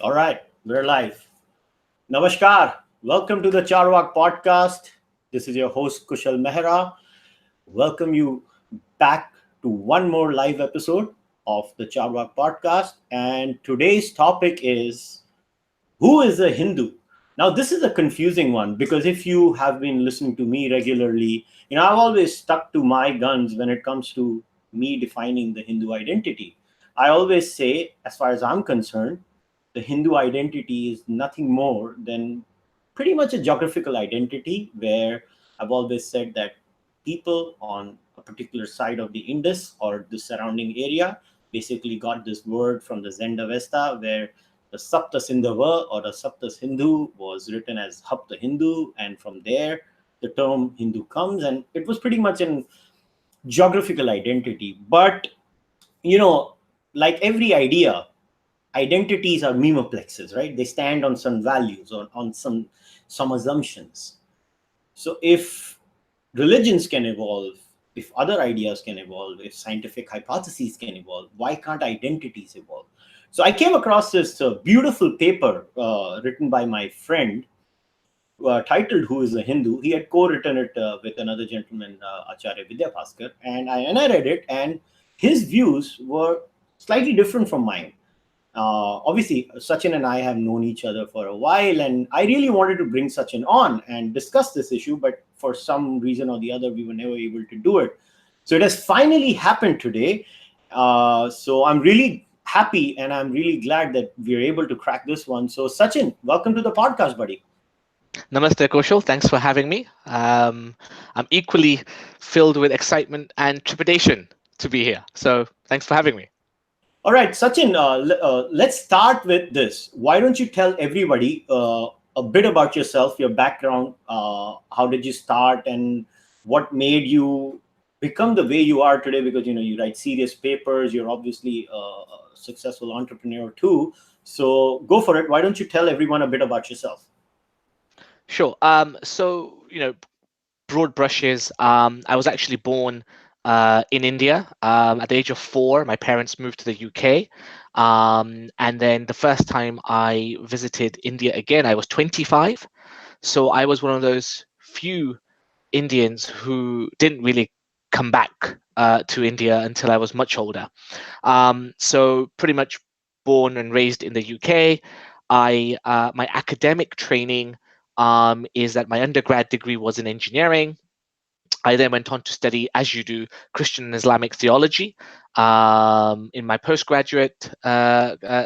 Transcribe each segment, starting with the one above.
All right, we're live. Namaskar. Welcome to the Cārvāka podcast. This is your host Kushalmehra. Welcome you back to one more live episode of the Cārvāka podcast. And today's topic is who is a Hindu? Now, this is a confusing one because if you have been listening to me regularly, I've always stuck to my guns when it comes to me defining the Hindu identity. I always say, as far as I'm concerned, the Hindu identity is nothing more than pretty much a geographical identity where I've always said that people on a particular side of the Indus or the surrounding area basically got this word from the Zend Avesta where the Sapta Sindhava or the Sapta Sindhu was written as Hapta Hindu, and from there the term Hindu comes, and it was pretty much an geographical identity. But you know, like every idea, identities are memoplexes, right? They stand on some values or on some assumptions. So if religions can evolve, if other ideas can evolve, if scientific hypotheses can evolve, why can't identities evolve? So I came across this beautiful paper written by my friend titled "Who is a Hindu." He had co-written it with another gentleman, Acharya Vidyabhasker, and I read it, and his views were slightly different from mine. Obviously, Sachin and I have known each other for a while, and I really wanted to bring Sachin on and discuss this issue, but for some reason or the other, we were never able to do it. So it has finally happened today. So I'm really happy and I'm really glad that we're able to crack this one. So, Sachin, welcome to the podcast, buddy. Namaste, Kushal. Thanks for having me. I'm equally filled with excitement and trepidation to be here. So thanks for having me. All right, Sachin, let's start with this. Why don't you tell everybody a bit about yourself, your background, how did you start, and what made you become the way you are today? Because you write serious papers. You're obviously a successful entrepreneur too. So go for it. Why don't you tell everyone a bit about yourself? Sure. Broad brushes. I was actually born in India. At the age of 4, my parents moved to the UK. And then the first time I visited India again, I was 25. So I was one of those few Indians who didn't really come back to India until I was much older. So pretty much born and raised in the UK. My academic training is that my undergrad degree was in engineering. I then went on to study, as you do, Christian and Islamic theology in my postgraduate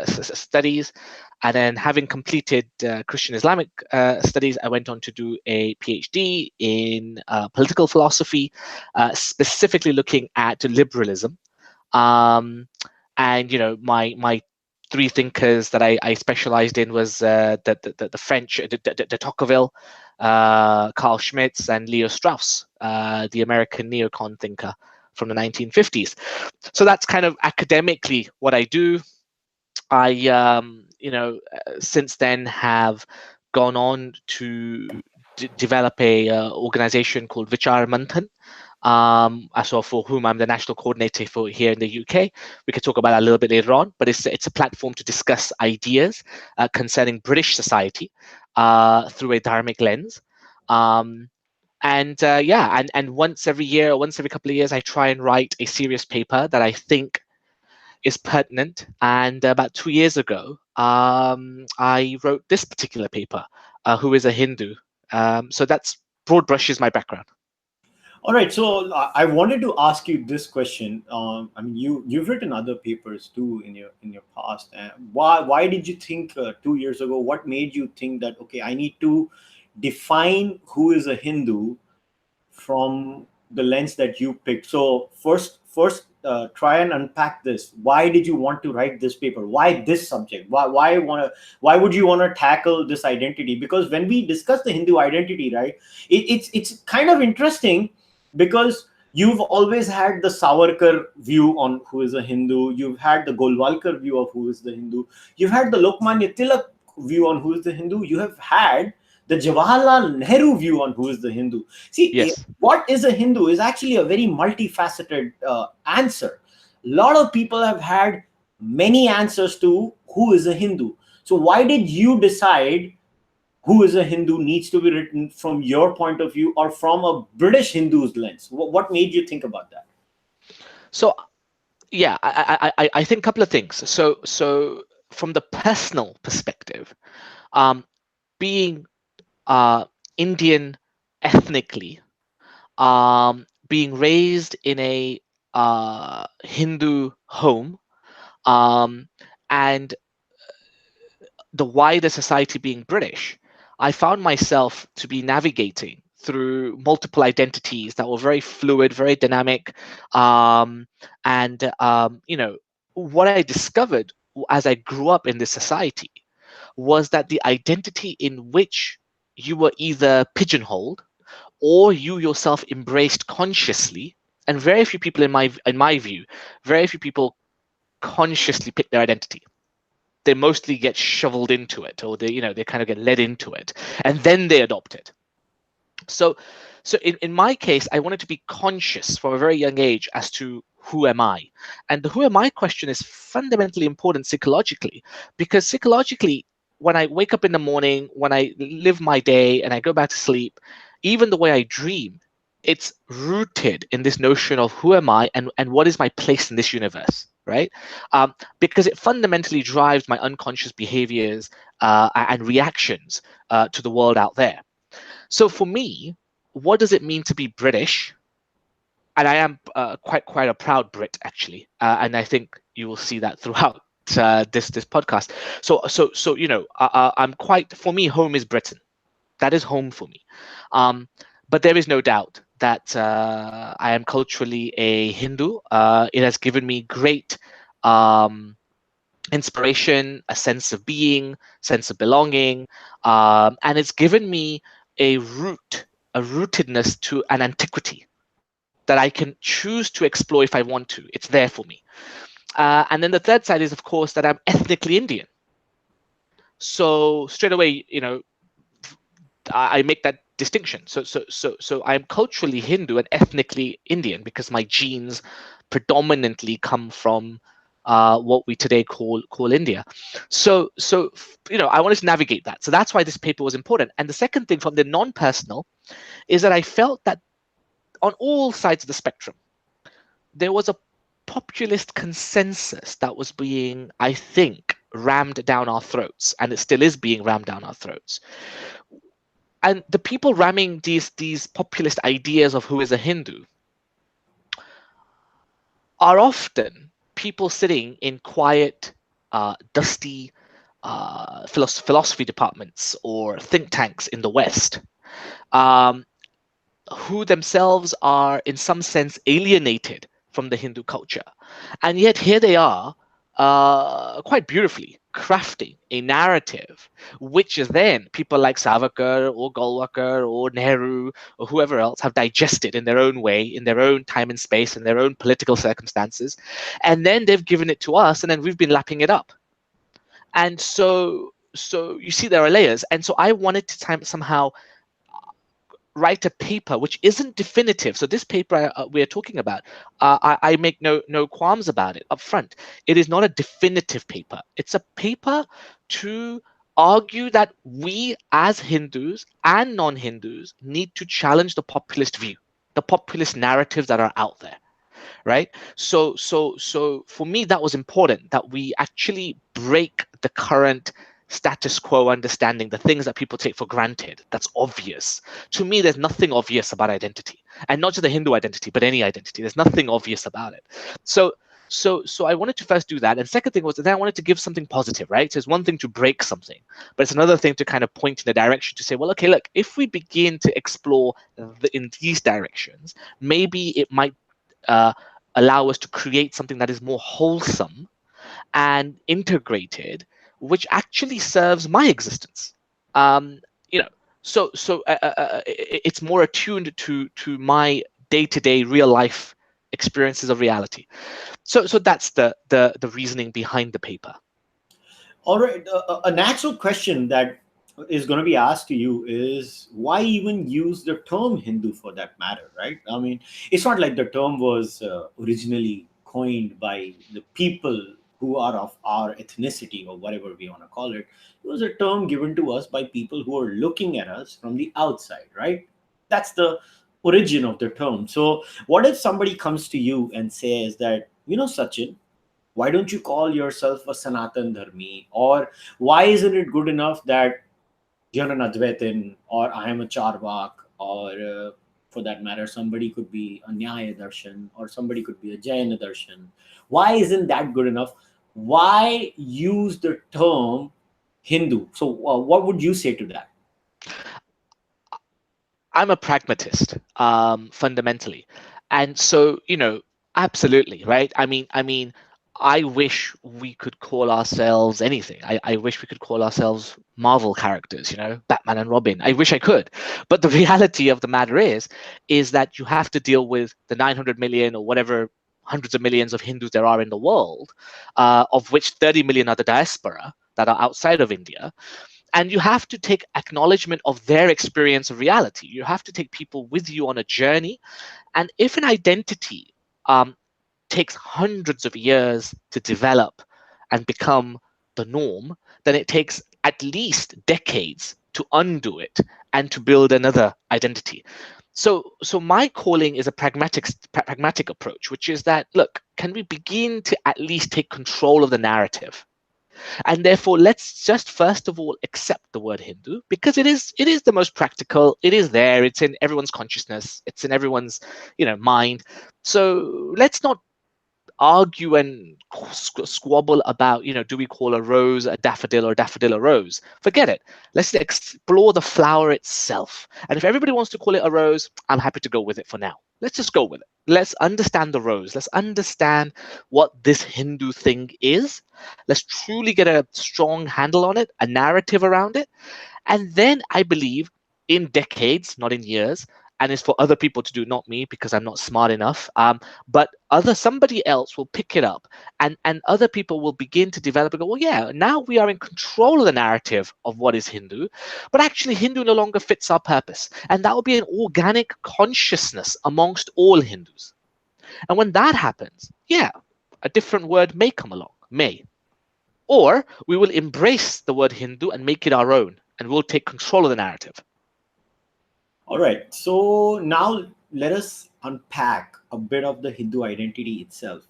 studies. And then, having completed Christian Islamic studies, I went on to do a PhD in political philosophy, specifically looking at liberalism. And my three thinkers that I specialized in was the French, de Tocqueville, Carl Schmitz, and Leo Strauss, the American neocon thinker from the 1950s. So that's kind of academically what I do. I, since then have gone on to develop a organization called Vichaar Manthan, so for whom I'm the national coordinator for here in the UK. We could talk about that a little bit later on, but it's a platform to discuss ideas concerning British society through a dharmic lens. And once every year, once every couple of years, I try and write a serious paper that I think is pertinent. And about 2 years ago, I wrote this particular paper, Who is a Hindu? So that's broad brushes my background. All right, so I wanted to ask you this question. I mean, you've written other papers too in your past. Why did you think 2 years ago? What made you think that okay, I need to define who is a Hindu from the lens that you picked? So first, try and unpack this. Why did you want to write this paper? Why this subject? Why would you want to tackle this identity? Because when we discuss the Hindu identity, right, it's kind of interesting because you've always had the Savarkar view on who is a Hindu. You've had the Golwalkar view of who is the Hindu. You've had the Lokmanya Tilak view on who is the Hindu. You have had the Jawaharlal Nehru view on who is the Hindu. See, Yes. what is a Hindu is actually a very multifaceted answer. A lot of people have had many answers to who is a Hindu. So why did you decide who is a Hindu needs to be written from your point of view or from a British Hindu's lens? What made you think about that? So yeah, I think a couple of things. So from the personal perspective, um, being Indian ethnically, being raised in a Hindu home, um, and the wider society being British, I found myself to be navigating through multiple identities that were very fluid, very dynamic, and what I discovered as I grew up in this society was that the identity in which you were either pigeonholed or you yourself embraced consciously, and very few people in my view, very few people consciously pick their identity. They mostly get shoveled into it, or they kind of get led into it, and then they adopt it. So so in my case, I wanted to be conscious from a very young age as to who am I. And the who am I question is fundamentally important psychologically, because psychologically, when I wake up in the morning, when I live my day and I go back to sleep, even the way I dream, it's rooted in this notion of who am I, and what is my place in this universe, right? Because it fundamentally drives my unconscious behaviors and reactions to the world out there. So for me, what does it mean to be British? And I am quite a proud Brit, actually, and I think you will see that throughout this podcast. So I'm quite, for me, home is Britain. That is home for me. But there is no doubt that I am culturally a Hindu. It has given me great um, inspiration, a sense of being, sense of belonging, and it's given me a rootedness to an antiquity that I can choose to explore if I want to. It's there for me. And then the third side is, of course, that I'm ethnically Indian. So straight away, I make that distinction. So I'm culturally Hindu and ethnically Indian because my genes predominantly come from what we today call India. So I wanted to navigate that. So that's why this paper was important. And the second thing, from the non-personal, is that I felt that on all sides of the spectrum, there was a populist consensus that was being, I think, rammed down our throats, and it still is being rammed down our throats. And the people ramming these populist ideas of who is a Hindu are often people sitting in quiet, dusty philosophy departments or think tanks in the West, um, who themselves are, in some sense, alienated from the Hindu culture. And yet here they are, quite beautifully crafting a narrative, which is then people like Cārvāka or Cārvāka or Nehru or whoever else have digested in their own way, in their own time and space, in their own political circumstances. And then they've given it to us, and then we've been lapping it up. And so you see there are layers. And so I wanted to somehow write a paper which isn't definitive. So this paper we are talking about, I make no qualms about it up front. It is not a definitive paper. It's a paper to argue that we as Hindus and non-Hindus need to challenge the populist view, the populist narratives that are out there, right? So for me, that was important, that we actually break the current status quo understanding, the things that people take for granted. That's obvious. To me, there's nothing obvious about identity, and not just the Hindu identity, but any identity. There's nothing obvious about it. So I wanted to first do that. And second thing was that I wanted to give something positive, right? So it's one thing to break something, but it's another thing to kind of point in a direction to say, well, okay, look, if we begin to explore in these directions, maybe it might allow us to create something that is more wholesome and integrated, which actually serves my existence. Um, you know, it's more attuned to my day-to-day real life experiences of reality. So that's the reasoning behind the paper. All right. A natural question that is going to be asked to you is why even use the term Hindu for that matter, right? I mean, it's not like the term was originally coined by the people who are of our ethnicity or whatever we want to call it. It was a term given to us by people who are looking at us from the outside, right? That's the origin of the term. So, what if somebody comes to you and says that, Sachin, why don't you call yourself a Sanatan Dharmi? Or why isn't it good enough that you're an Advaitin or I am a Cārvāka, or for that matter, somebody could be a Nyaya Darshan or somebody could be a Jaina Darshan? Why isn't that good enough? Why use the term Hindu? So, what would you say to that? I'm a pragmatist, fundamentally, and so absolutely right. I mean, I wish we could call ourselves anything. I wish we could call ourselves Marvel characters, Batman and Robin. I wish I could, but the reality of the matter is that you have to deal with the 900 million or whatever hundreds of millions of Hindus there are in the world, of which 30 million are the diaspora that are outside of India. And you have to take acknowledgement of their experience of reality. You have to take people with you on a journey. And if an identity takes hundreds of years to develop and become the norm, then it takes at least decades to undo it and to build another identity. So my calling is a pragmatic approach, which is that, look, can we begin to at least take control of the narrative? And therefore, let's just first of all accept the word Hindu, because it is the most practical. It is there. It's in everyone's consciousness. It's in everyone's mind. So let's not argue and squabble about, do we call a rose a daffodil or a daffodil a rose? Forget it. Let's explore the flower itself. And if everybody wants to call it a rose, I'm happy to go with it for now. Let's just go with it. Let's understand the rose. Let's understand what this Hindu thing is. Let's truly get a strong handle on it, a narrative around it. And then I believe in decades, not in years, and it's for other people to do, not me, because I'm not smart enough. But somebody else will pick it up, and other people will begin to develop and go, well, yeah, now we are in control of the narrative of what is Hindu, but actually Hindu no longer fits our purpose, and that will be an organic consciousness amongst all Hindus. And when that happens, yeah, a different word may come along, or we will embrace the word Hindu and make it our own, and we'll take control of the narrative. All right. So now let us unpack a bit of the Hindu identity itself,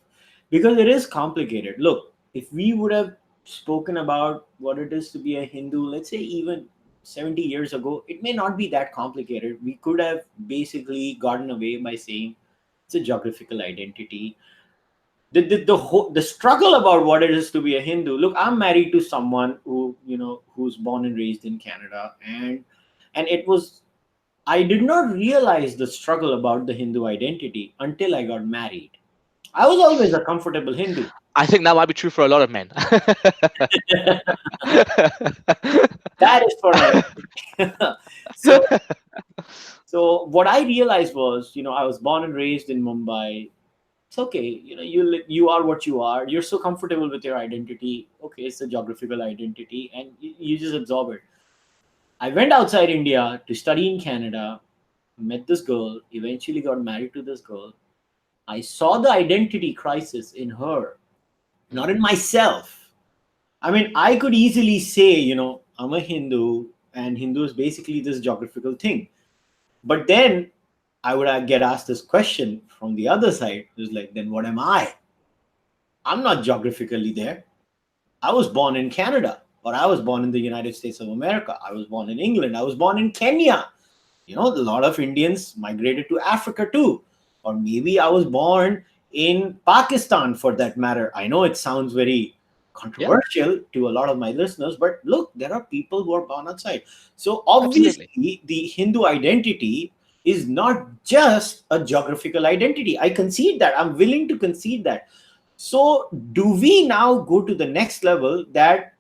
because it is complicated. Look, if we would have spoken about what it is to be a Hindu, let's say even 70 years ago, it may not be that complicated. We could have basically gotten away by saying it's a geographical identity. The struggle about what it is to be a Hindu. Look, I'm married to someone who's born and raised in Canada, and it was, I did not realize the struggle about the Hindu identity until I got married. I was always a comfortable Hindu. I think that might be true for a lot of men. That is for my so what I realized was, I was born and raised in Mumbai. It's okay, you are what you are. You're so comfortable with your identity. Okay, it's a geographical identity, and you just absorb it. I went outside India to study in Canada, met this girl, eventually got married to this girl. I saw the identity crisis in her, not in myself. I mean, I could easily say, I'm a Hindu, and Hindu is basically this geographical thing. But then I would get asked this question from the other side. It was like, then what am I? I'm not geographically there. I was born in Canada, or I was born in the United States of America. I was born in England. I was born in Kenya. A lot of Indians migrated to Africa too. Or maybe I was born in Pakistan, for that matter. I know it sounds very controversial to a lot of my listeners, but look, there are people who are born outside. So obviously, Absolutely. the Hindu identity is not just a geographical identity. I concede that. I'm willing to concede that. So do we now go to the next level, that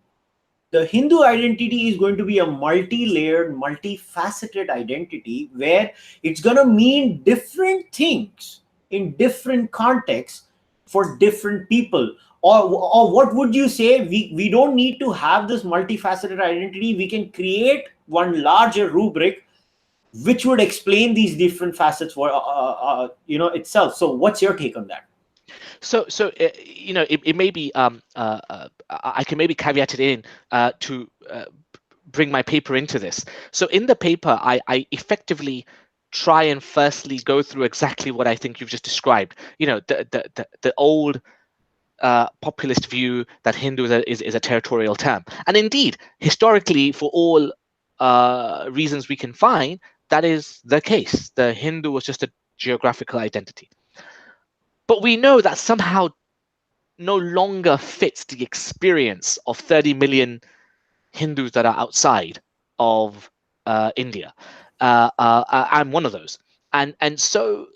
the Hindu identity is going to be a multi-layered, multifaceted identity where it's going to mean different things in different contexts for different people? Or what would you say? We don't need to have this multifaceted identity. We can create one larger rubric which would explain these different facets for itself. So what's your take on that? It may be I can maybe caveat it in to bring my paper into this. So in the paper, I effectively try and firstly go through exactly what I think you've just described. The old populist view that Hindu is a territorial term, and indeed, historically, for all reasons we can find, that is the case. The Hindu was just a geographical identity. But we know that somehow no longer fits the experience of 30 million Hindus that are outside of India. I'm one of those, and so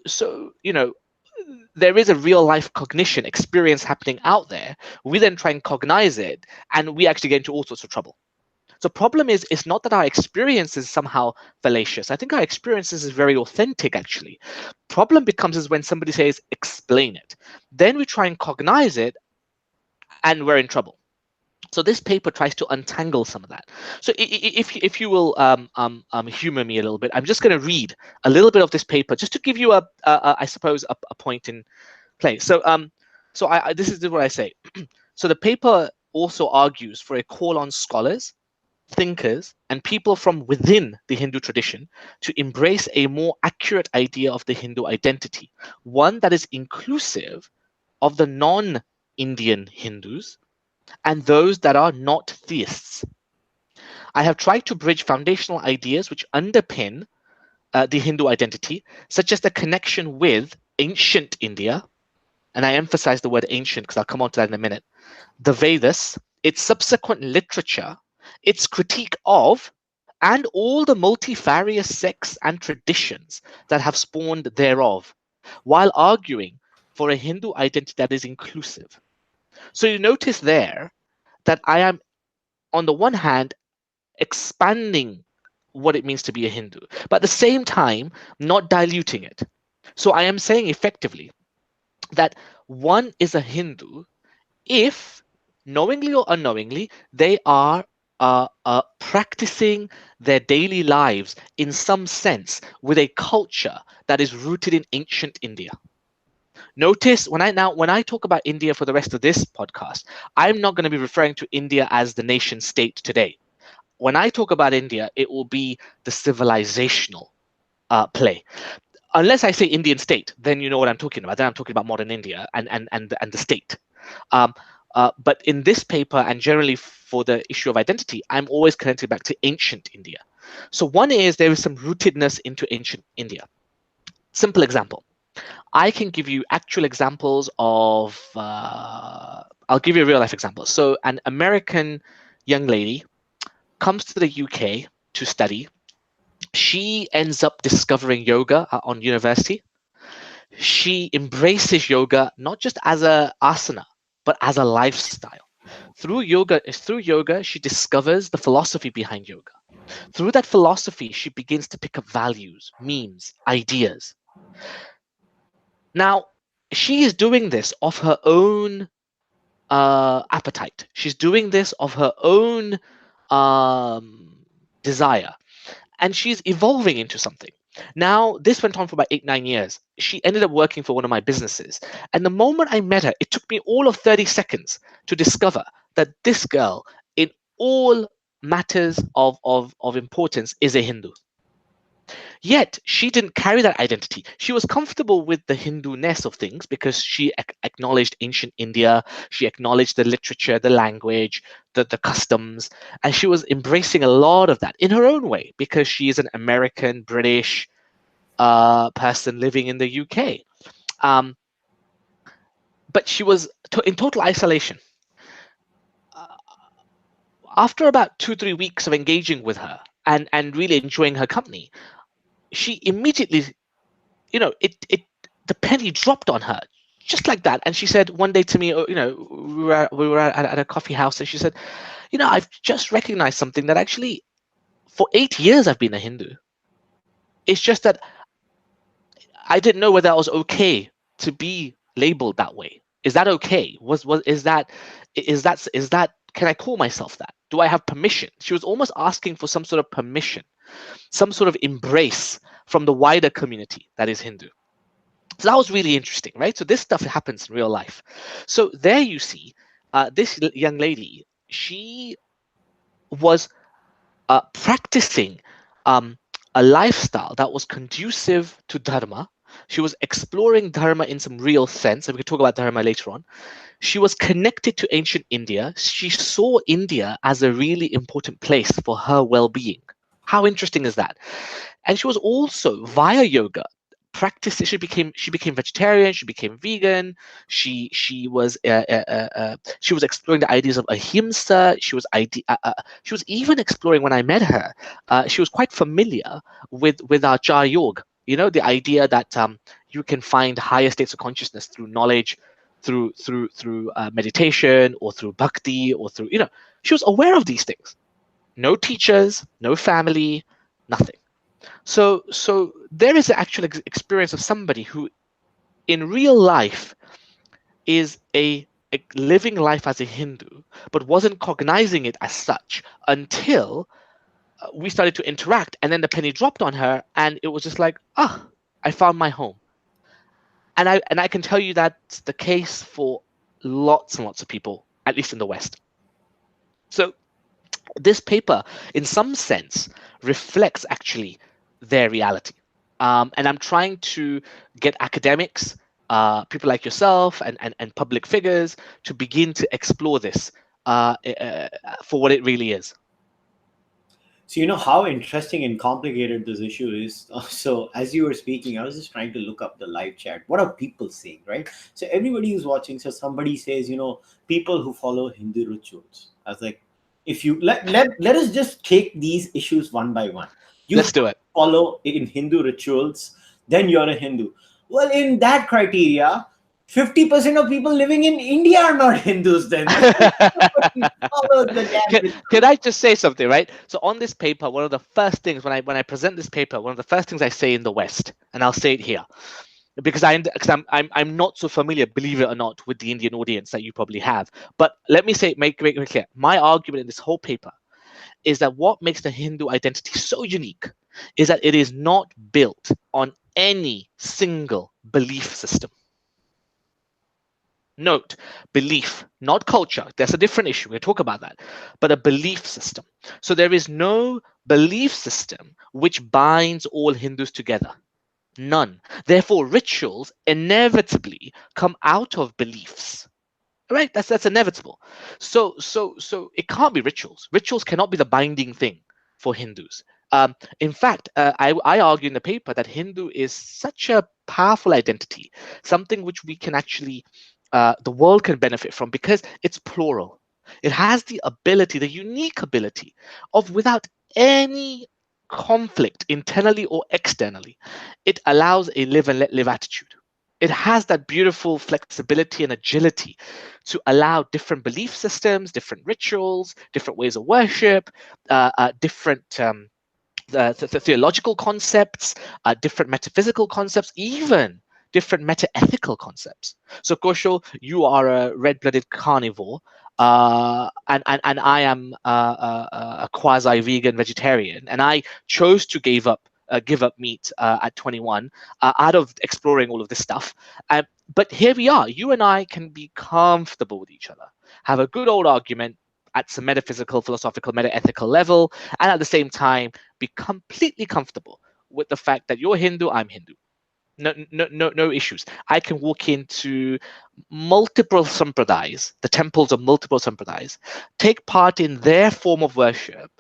there is a real life cognition experience happening out there. We then try and cognize it, and we actually get into all sorts of trouble. So problem is, it's not that our experience is somehow fallacious. I think our experiences is very authentic, actually. Problem becomes is when somebody says, explain it. Then we try and cognize it, and we're in trouble. So this paper tries to untangle some of that. So if you will humor me a little bit, I'm just going to read a little bit of this paper just to give you I suppose a point in place. So this is what I say. So the paper also argues for a call on scholars, thinkers, and people from within the Hindu tradition to embrace a more accurate idea of the Hindu identity, one that is inclusive of the non-Indian Hindus and those that are not theists. I have tried to bridge foundational ideas which underpin the Hindu identity, such as the connection with ancient India, and I emphasize the word ancient because I'll come on to that in a minute, the Vedas, its subsequent literature, its critique of, and all the multifarious sects and traditions that have spawned thereof, while arguing for a Hindu identity that is inclusive. So you notice there that I am, on the one hand, expanding what it means to be a Hindu, but at the same time, not diluting it. So I am saying effectively that one is a Hindu if, knowingly or unknowingly, they are practicing their daily lives in some sense with a culture that is rooted in ancient India. Notice when I talk about India for the rest of this podcast, I'm not going to be referring to India as the nation state today. When I talk about India, it will be the civilizational play. Unless I say Indian state, then you know what I'm talking about. Then I'm talking about modern India and the state. But in this paper, and generally for the issue of identity, I'm always connected back to ancient India. So one is there is some rootedness into ancient India. Simple example. I can give you actual examples of, I'll give you a real life example. So an American young lady comes to the UK to study. She ends up discovering yoga on university. She embraces yoga not just as a asana, but as a lifestyle. Through yoga, she discovers the philosophy behind yoga. Through that philosophy, she begins to pick up values, memes, ideas. Now, she is doing this of her own appetite. She's doing this of her own desire. And she's evolving into something. Now, this went on for about 8-9 years. She ended up working for one of my businesses. And the moment I met her, it took me all of 30 seconds to discover that this girl, in all matters of importance, is a Hindu. Yet she didn't carry that identity. She was comfortable with the Hindu-ness of things because she acknowledged ancient India. She acknowledged the literature, the language, the customs, and she was embracing a lot of that in her own way because she is an American, British person living in the UK. But she was in total isolation. After about 2-3 weeks of engaging with her and really enjoying her company, she immediately, the penny dropped on her just like that. And she said one day to me, we were at a coffee house, and she said, I've just recognized something that actually for 8 years I've been a Hindu. It's just that I didn't know whether I was okay to be labeled that way. Is that okay? Is that can I call myself that? Do I have permission? She was almost asking for some sort of permission, some sort of embrace from the wider community that is Hindu. So that was really interesting, right? So this stuff happens in real life. So there you see, this young lady, she was practicing um, a lifestyle that was conducive to dharma. She was exploring dharma in some real sense, and we can talk about dharma later on. She was connected to ancient India. She saw India as a really important place for her well-being. How interesting is that? And she was also via yoga practiced. She became vegetarian. She became vegan. She was exploring the ideas of ahimsa. She was even exploring, when I met her, she was quite familiar with our Acharya yoga. The idea that you can find higher states of consciousness through knowledge, through meditation, or through bhakti, or through she was aware of these things. No teachers, no family, nothing. So there is an actual experience of somebody who, in real life, is a living life as a Hindu, but wasn't cognizing it as such until we started to interact, and then the penny dropped on her, and it was just like, I found my home. And I can tell you that's the case for lots and lots of people, at least in the West. So this paper, in some sense, reflects actually their reality. And I'm trying to get academics, people like yourself, and public figures to begin to explore this for what it really is. So you know how interesting and complicated this issue is. So as you were speaking, I was just trying to look up the live chat. What are people saying, right? So everybody who's watching, so somebody says, people who follow Hindu rituals. I was like, if you let us just take these issues one by one. You Let's do it. follow in Hindu rituals, then you're a Hindu. Well, in that criteria, 50% of people living in India are not Hindus. Then follow the damn Can I just say something, right? So on this paper, one of the first things when I present this paper, one of the first things I say in the West, and I'll say it here, because I'm not so familiar, believe it or not, with the Indian audience that you probably have. But let me say, make it clear. My argument in this whole paper is that what makes the Hindu identity so unique is that it is not built on any single belief system. Note, belief, not culture. That's a different issue. We'll talk about that. But a belief system. So there is no belief system which binds all Hindus together. None. Therefore, rituals inevitably come out of beliefs. Right? That's inevitable. So it can't be rituals. Rituals cannot be the binding thing for Hindus. In fact, I argue in the paper that Hindu is such a powerful identity, something which we can actually, the world can benefit from, because it's plural. It has the ability, the unique ability of, without any conflict internally or externally, it allows a live and let live attitude. It has that beautiful flexibility and agility to allow different belief systems, different rituals, different ways of worship, different theological concepts, different metaphysical concepts, even different meta-ethical concepts. So, Kushal, you are a red-blooded carnivore, and I am a quasi-vegan vegetarian, and I chose to give up meat at 21 out of exploring all of this stuff. But here we are. You and I can be comfortable with each other, have a good old argument at some metaphysical, philosophical, meta-ethical level, and at the same time be completely comfortable with the fact that you're Hindu, I'm Hindu. No issues. I can walk into multiple sampradayas, the temples of multiple sampradayas, take part in their form of worship,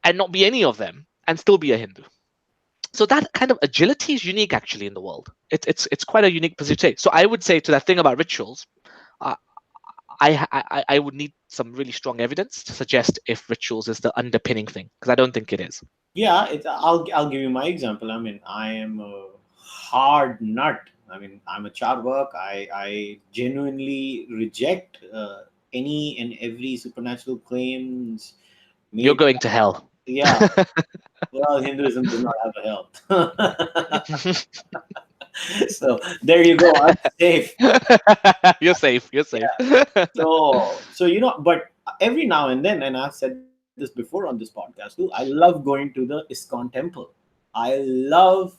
and not be any of them, and still be a Hindu. So that kind of agility is unique, actually, in the world. It's quite a unique position. So I would say, to that thing about rituals, uh, I would need some really strong evidence to suggest if rituals is the underpinning thing, because I don't think it is. Yeah, I'll give you my example. I mean, I am a hard nut. I mean, I'm a Cārvāka. I genuinely reject any and every supernatural claims You're made. going to hell. Yeah, well, Hinduism does not have a hell. So there you go. I'm safe. You're safe. You're safe. Yeah. So but every now and then, and I've said this before on this podcast too, I love going to the ISKCON temple. I love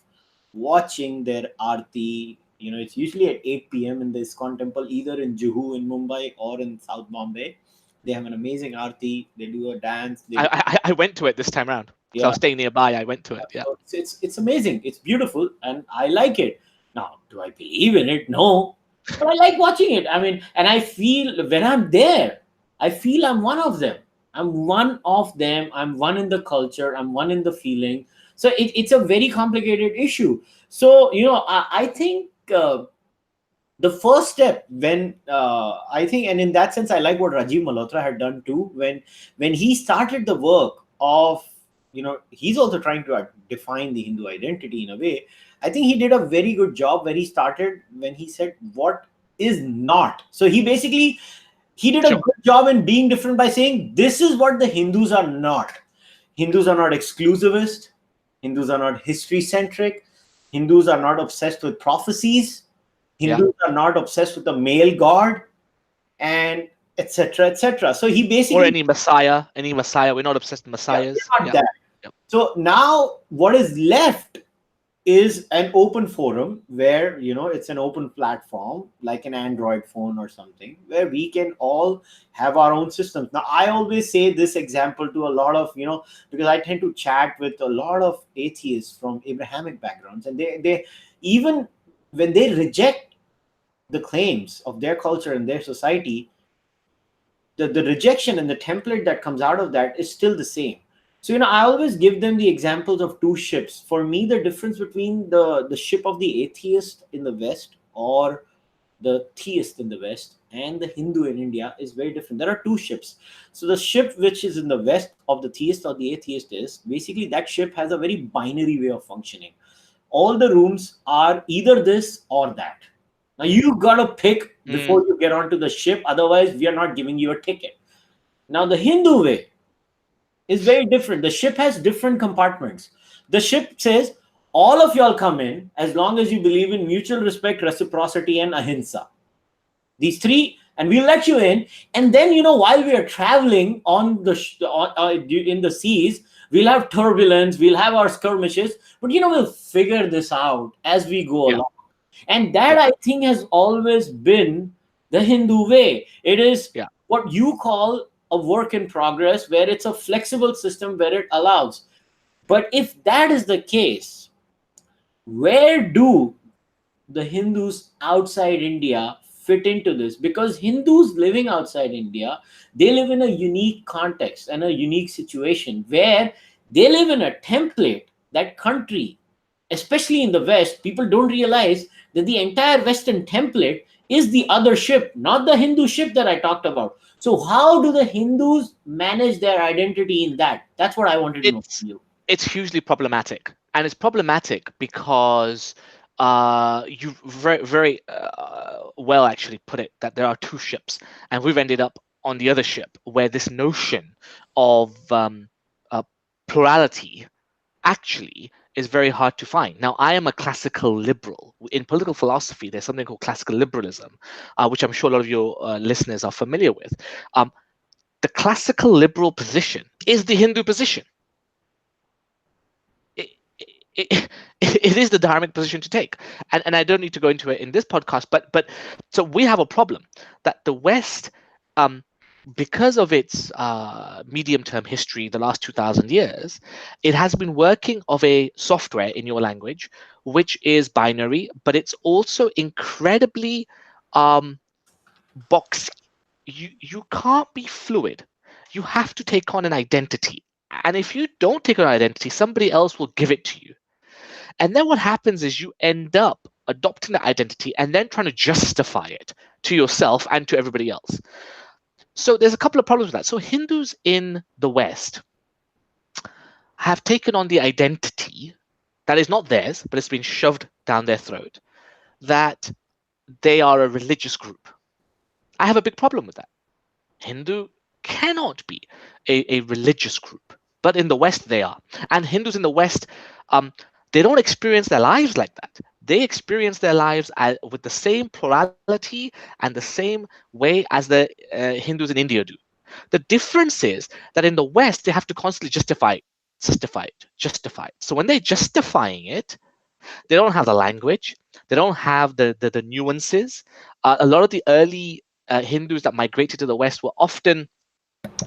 watching their arti. It's usually at 8 p.m. in the ISKCON temple, either in Juhu in Mumbai or in South Bombay. They have an amazing arti. They do a dance. I went to it this time around because I Yeah. was staying nearby. I went to it. Yeah. So it's amazing. It's beautiful, and I like it. Now, do I believe in it? No, but I like watching it. I mean, and I feel when I'm there, I feel I'm one of them. I'm one of them. I'm one in the culture. I'm one in the feeling. So it's a very complicated issue. So I think. The first step when I think, and in that sense, I like what Rajiv Malhotra had done too. When he started the work of, he's also trying to define the Hindu identity in a way. I think he did a very good job when he said what is not. So he did a Sure. good job in being different by saying this is what the Hindus are not. Hindus are not exclusivist. Hindus are not history centric. Hindus are not obsessed with prophecies. Yeah. Hindus are not obsessed with the male god, and etc. etc. So he Or basically any Messiah. We're not obsessed with messiahs. not Yeah. that. Yep. So now what is left is an open forum where it's an open platform like an Android phone or something where we can all have our own systems. Now I always say this example to a lot of because I tend to chat with a lot of atheists from Abrahamic backgrounds, and they even when they reject the claims of their culture and their society, the rejection and the template that comes out of that is still the same. So I always give them the examples of two ships. For me, the difference between the ship of the atheist in the West or the theist in the West and the Hindu in India is very different. There are two ships. So the ship which is in the West of the theist or the atheist is basically that ship has a very binary way of functioning. All the rooms are either this or that. Now you gotta pick before you get onto the ship, otherwise we are not giving you a ticket. Now the Hindu way is very different. The ship has different compartments. The ship says, all of y'all come in as long as you believe in mutual respect, reciprocity, and ahimsa. These three, and we'll let you in. And then, while we are traveling in the seas, we'll have turbulence, we'll have our skirmishes, but we'll figure this out as we go Yeah. along. And that I think has always been the Hindu way. It is what you call a work in progress, where it's a flexible system where it allows. But if that is the case, where do the Hindus outside India fit into this? Because Hindus living outside India, they live in a unique context and a unique situation where they live in a template. That country, especially in the West, people don't realize that the entire Western template is the other ship, not the Hindu ship that I talked about. So how do the Hindus manage their identity in that? That's what I wanted to know from you. It's hugely problematic, and it's problematic because you very well actually put it that there are two ships, and we've ended up on the other ship where this notion of plurality actually is very hard to find. Now, I am a classical liberal. In political philosophy, there's something called classical liberalism, which I'm sure a lot of your listeners are familiar with. The classical liberal position is the Hindu position. It is the dharmic position to take, and I don't need to go into it in this podcast, but so we have a problem that the West, because of its medium-term history, the last 2,000 years, it has been working of a software in your language, which is binary, but it's also incredibly boxy. You can't be fluid. You have to take on an identity, and if you don't take on an identity, somebody else will give it to you. And then what happens is you end up adopting that identity and then trying to justify it to yourself and to everybody else. So there's a couple of problems with that. So Hindus in the West have taken on the identity that is not theirs, but it's been shoved down their throat, that they are a religious group. I have a big problem with that. Hindu cannot be a religious group, but in the West they are. And Hindus in the West, they don't experience their lives like that. They experience their lives with the same plurality and the same way as the Hindus in India do. The difference is that in the West, they have to constantly justify it. So when they're justifying it, They don't have the language. They don't have the nuances. A lot of the early Hindus that migrated to the West were often,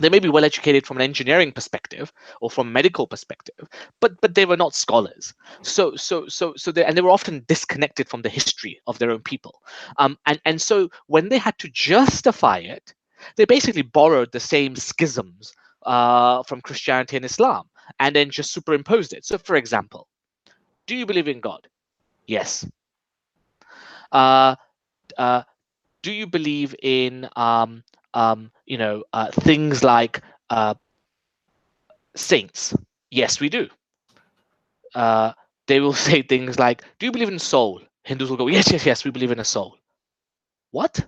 they may be well educated from an engineering perspective or from a medical perspective, but they were not scholars. And they were often disconnected from the history of their own people. And so when they had to justify it, they basically borrowed the same schisms from Christianity and Islam and then just superimposed it. So, for example, do you believe in God? Yes. Uh, uh, do you believe in things like saints? Yes, we do. Uh, they will say things like, "Do you believe in soul?" Hindus will go, "Yes, yes, yes, we believe in a soul." What?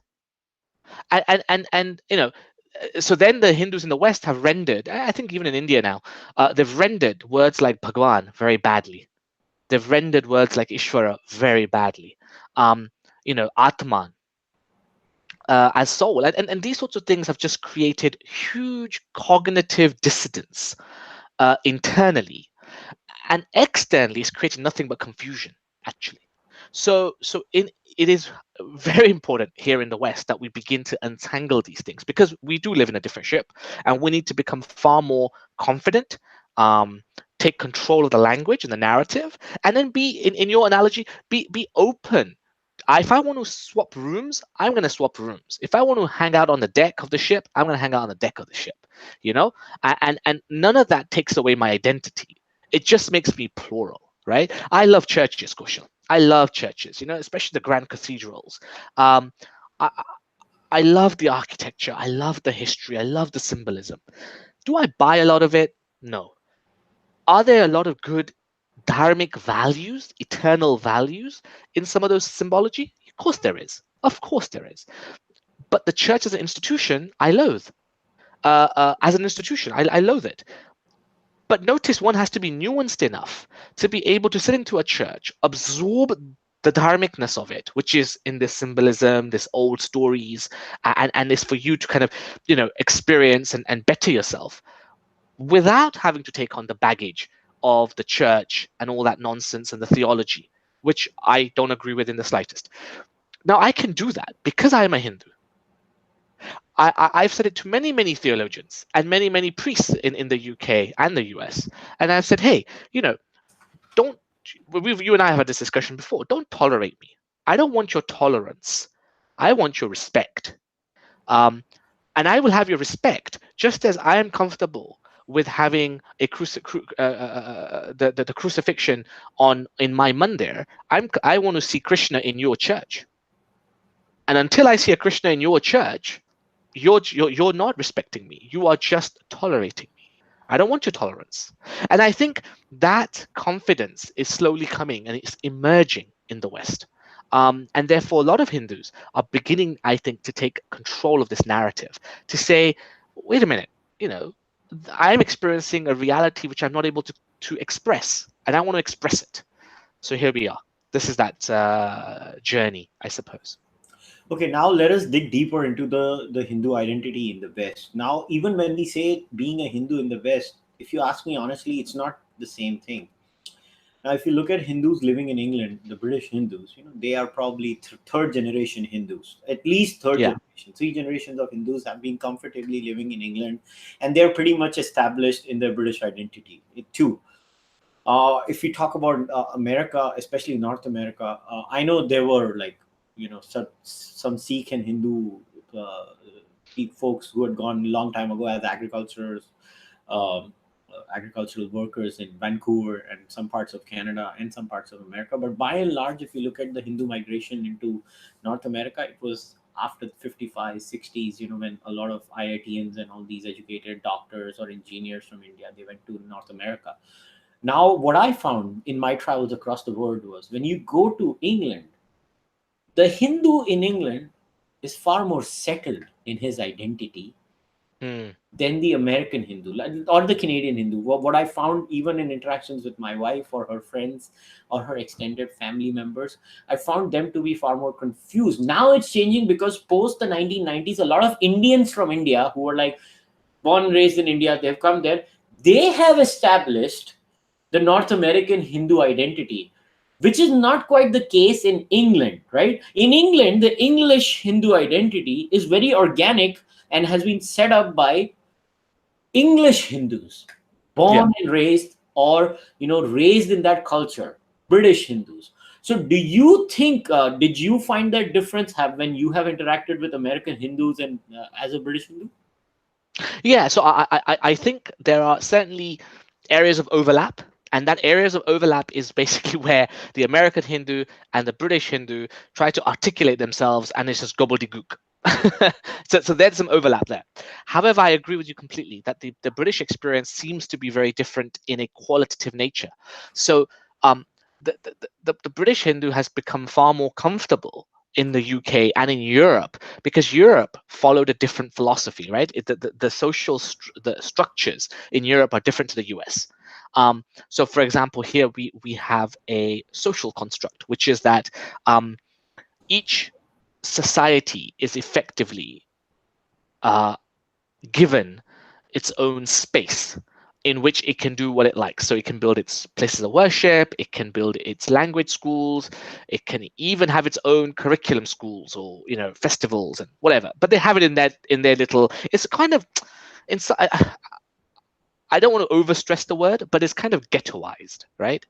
So then the Hindus in the West have rendered, I think even in India now, they've rendered words like Bhagwan very badly. They've rendered words like Ishvara very badly. Atman as soul. And these sorts of things have just created huge cognitive dissidence internally. And externally, it's creating nothing but confusion, actually. It is very important here in the West that we begin to untangle these things, because we do live in a different ship, and we need to become far more confident, take control of the language and the narrative, and then be, in your analogy, be open. If I want to swap rooms, I'm going to swap rooms. If I want to hang out on the deck of the ship, I'm going to hang out on the deck of the ship. And none of that takes away my identity. It just makes me plural, right? I love churches, Kushal. I love churches, especially the grand cathedrals. I, I love the architecture. I love the history. I love the symbolism. Do I buy a lot of it? No. Are there a lot of good dharmic values, eternal values in some of those symbology? Of course there is. Of course there is. But the church as an institution, I loathe. As an institution, I loathe it. But notice one has to be nuanced enough to be able to sit into a church, absorb the dharmicness of it, which is in this symbolism, this old stories, and is for you to kind of, experience and better yourself without having to take on the baggage of the church and all that nonsense and the theology, which I don't agree with in the slightest. Now, I can do that because I am a Hindu. I've said it to many, many theologians and many, many priests in the UK and the US. And I've said, hey, don't, you and I have had this discussion before. Don't tolerate me. I don't want your tolerance. I want your respect. And I will have your respect just as I am comfortable with having a the crucifixion in my mandir. I want to see Krishna in your church. And until I see a Krishna in your church, you're not respecting me. You are just tolerating me. I don't want your tolerance. And I think that confidence is slowly coming and it's emerging in the West. And therefore, a lot of Hindus are beginning, I think, to take control of this narrative, to say, wait a minute, I'm experiencing a reality which I'm not able to express, and I want to express it. So here we are. This is that journey, I suppose. Okay, now let us dig deeper into the Hindu identity in the West. Now, even when we say being a Hindu in the West, if you ask me honestly, it's not the same thing. Now, if you look at Hindus living in England, the British Hindus, they are probably third generation Hindus, at least third generation. 3 generations of Hindus have been comfortably living in England, and they're pretty much established in their British identity too. If we talk about America, especially North America, I know there were some Sikh and Hindu folks who had gone a long time ago as agricultural workers in Vancouver and some parts of Canada and some parts of America. But by and large, if you look at the Hindu migration into North America, it was after the 55s, 60s, when a lot of IITians and all these educated doctors or engineers from India, they went to North America. Now, what I found in my travels across the world was when you go to England, the Hindu in England is far more settled in his identity than the American Hindu or the Canadian Hindu. What I found, even in interactions with my wife or her friends or her extended family members, I found them to be far more confused. Now it's changing because post the 1990s, a lot of Indians from India who were born and raised in India, they've come there. They have established the North American Hindu identity. which is not quite the case in England, right? In England, the English Hindu identity is very organic and has been set up by English Hindus, Yeah. born and raised, or raised in that culture, British Hindus. So, do you think? Did you find that difference have when you have interacted with American Hindus and as a British Hindu? Yeah, so I think there are certainly areas of overlap, and that areas of overlap is basically where the American Hindu and the British Hindu try to articulate themselves, and it's just gobbledygook. So there's some overlap there. However, I agree with you completely that the British experience seems to be very different in a qualitative nature. So um, the British Hindu has become far more comfortable in the UK and in Europe because Europe followed a different philosophy, right? The social the structures in Europe are different to the US. So, for example, here we have a social construct, which is that each society is effectively given its own space in which it can do what it likes. So it can build its places of worship, it can build its language schools, it can even have its own curriculum schools or festivals and whatever. But they have it in their little. It's kind of I don't want to overstress the word, but it's kind of ghettoized, right?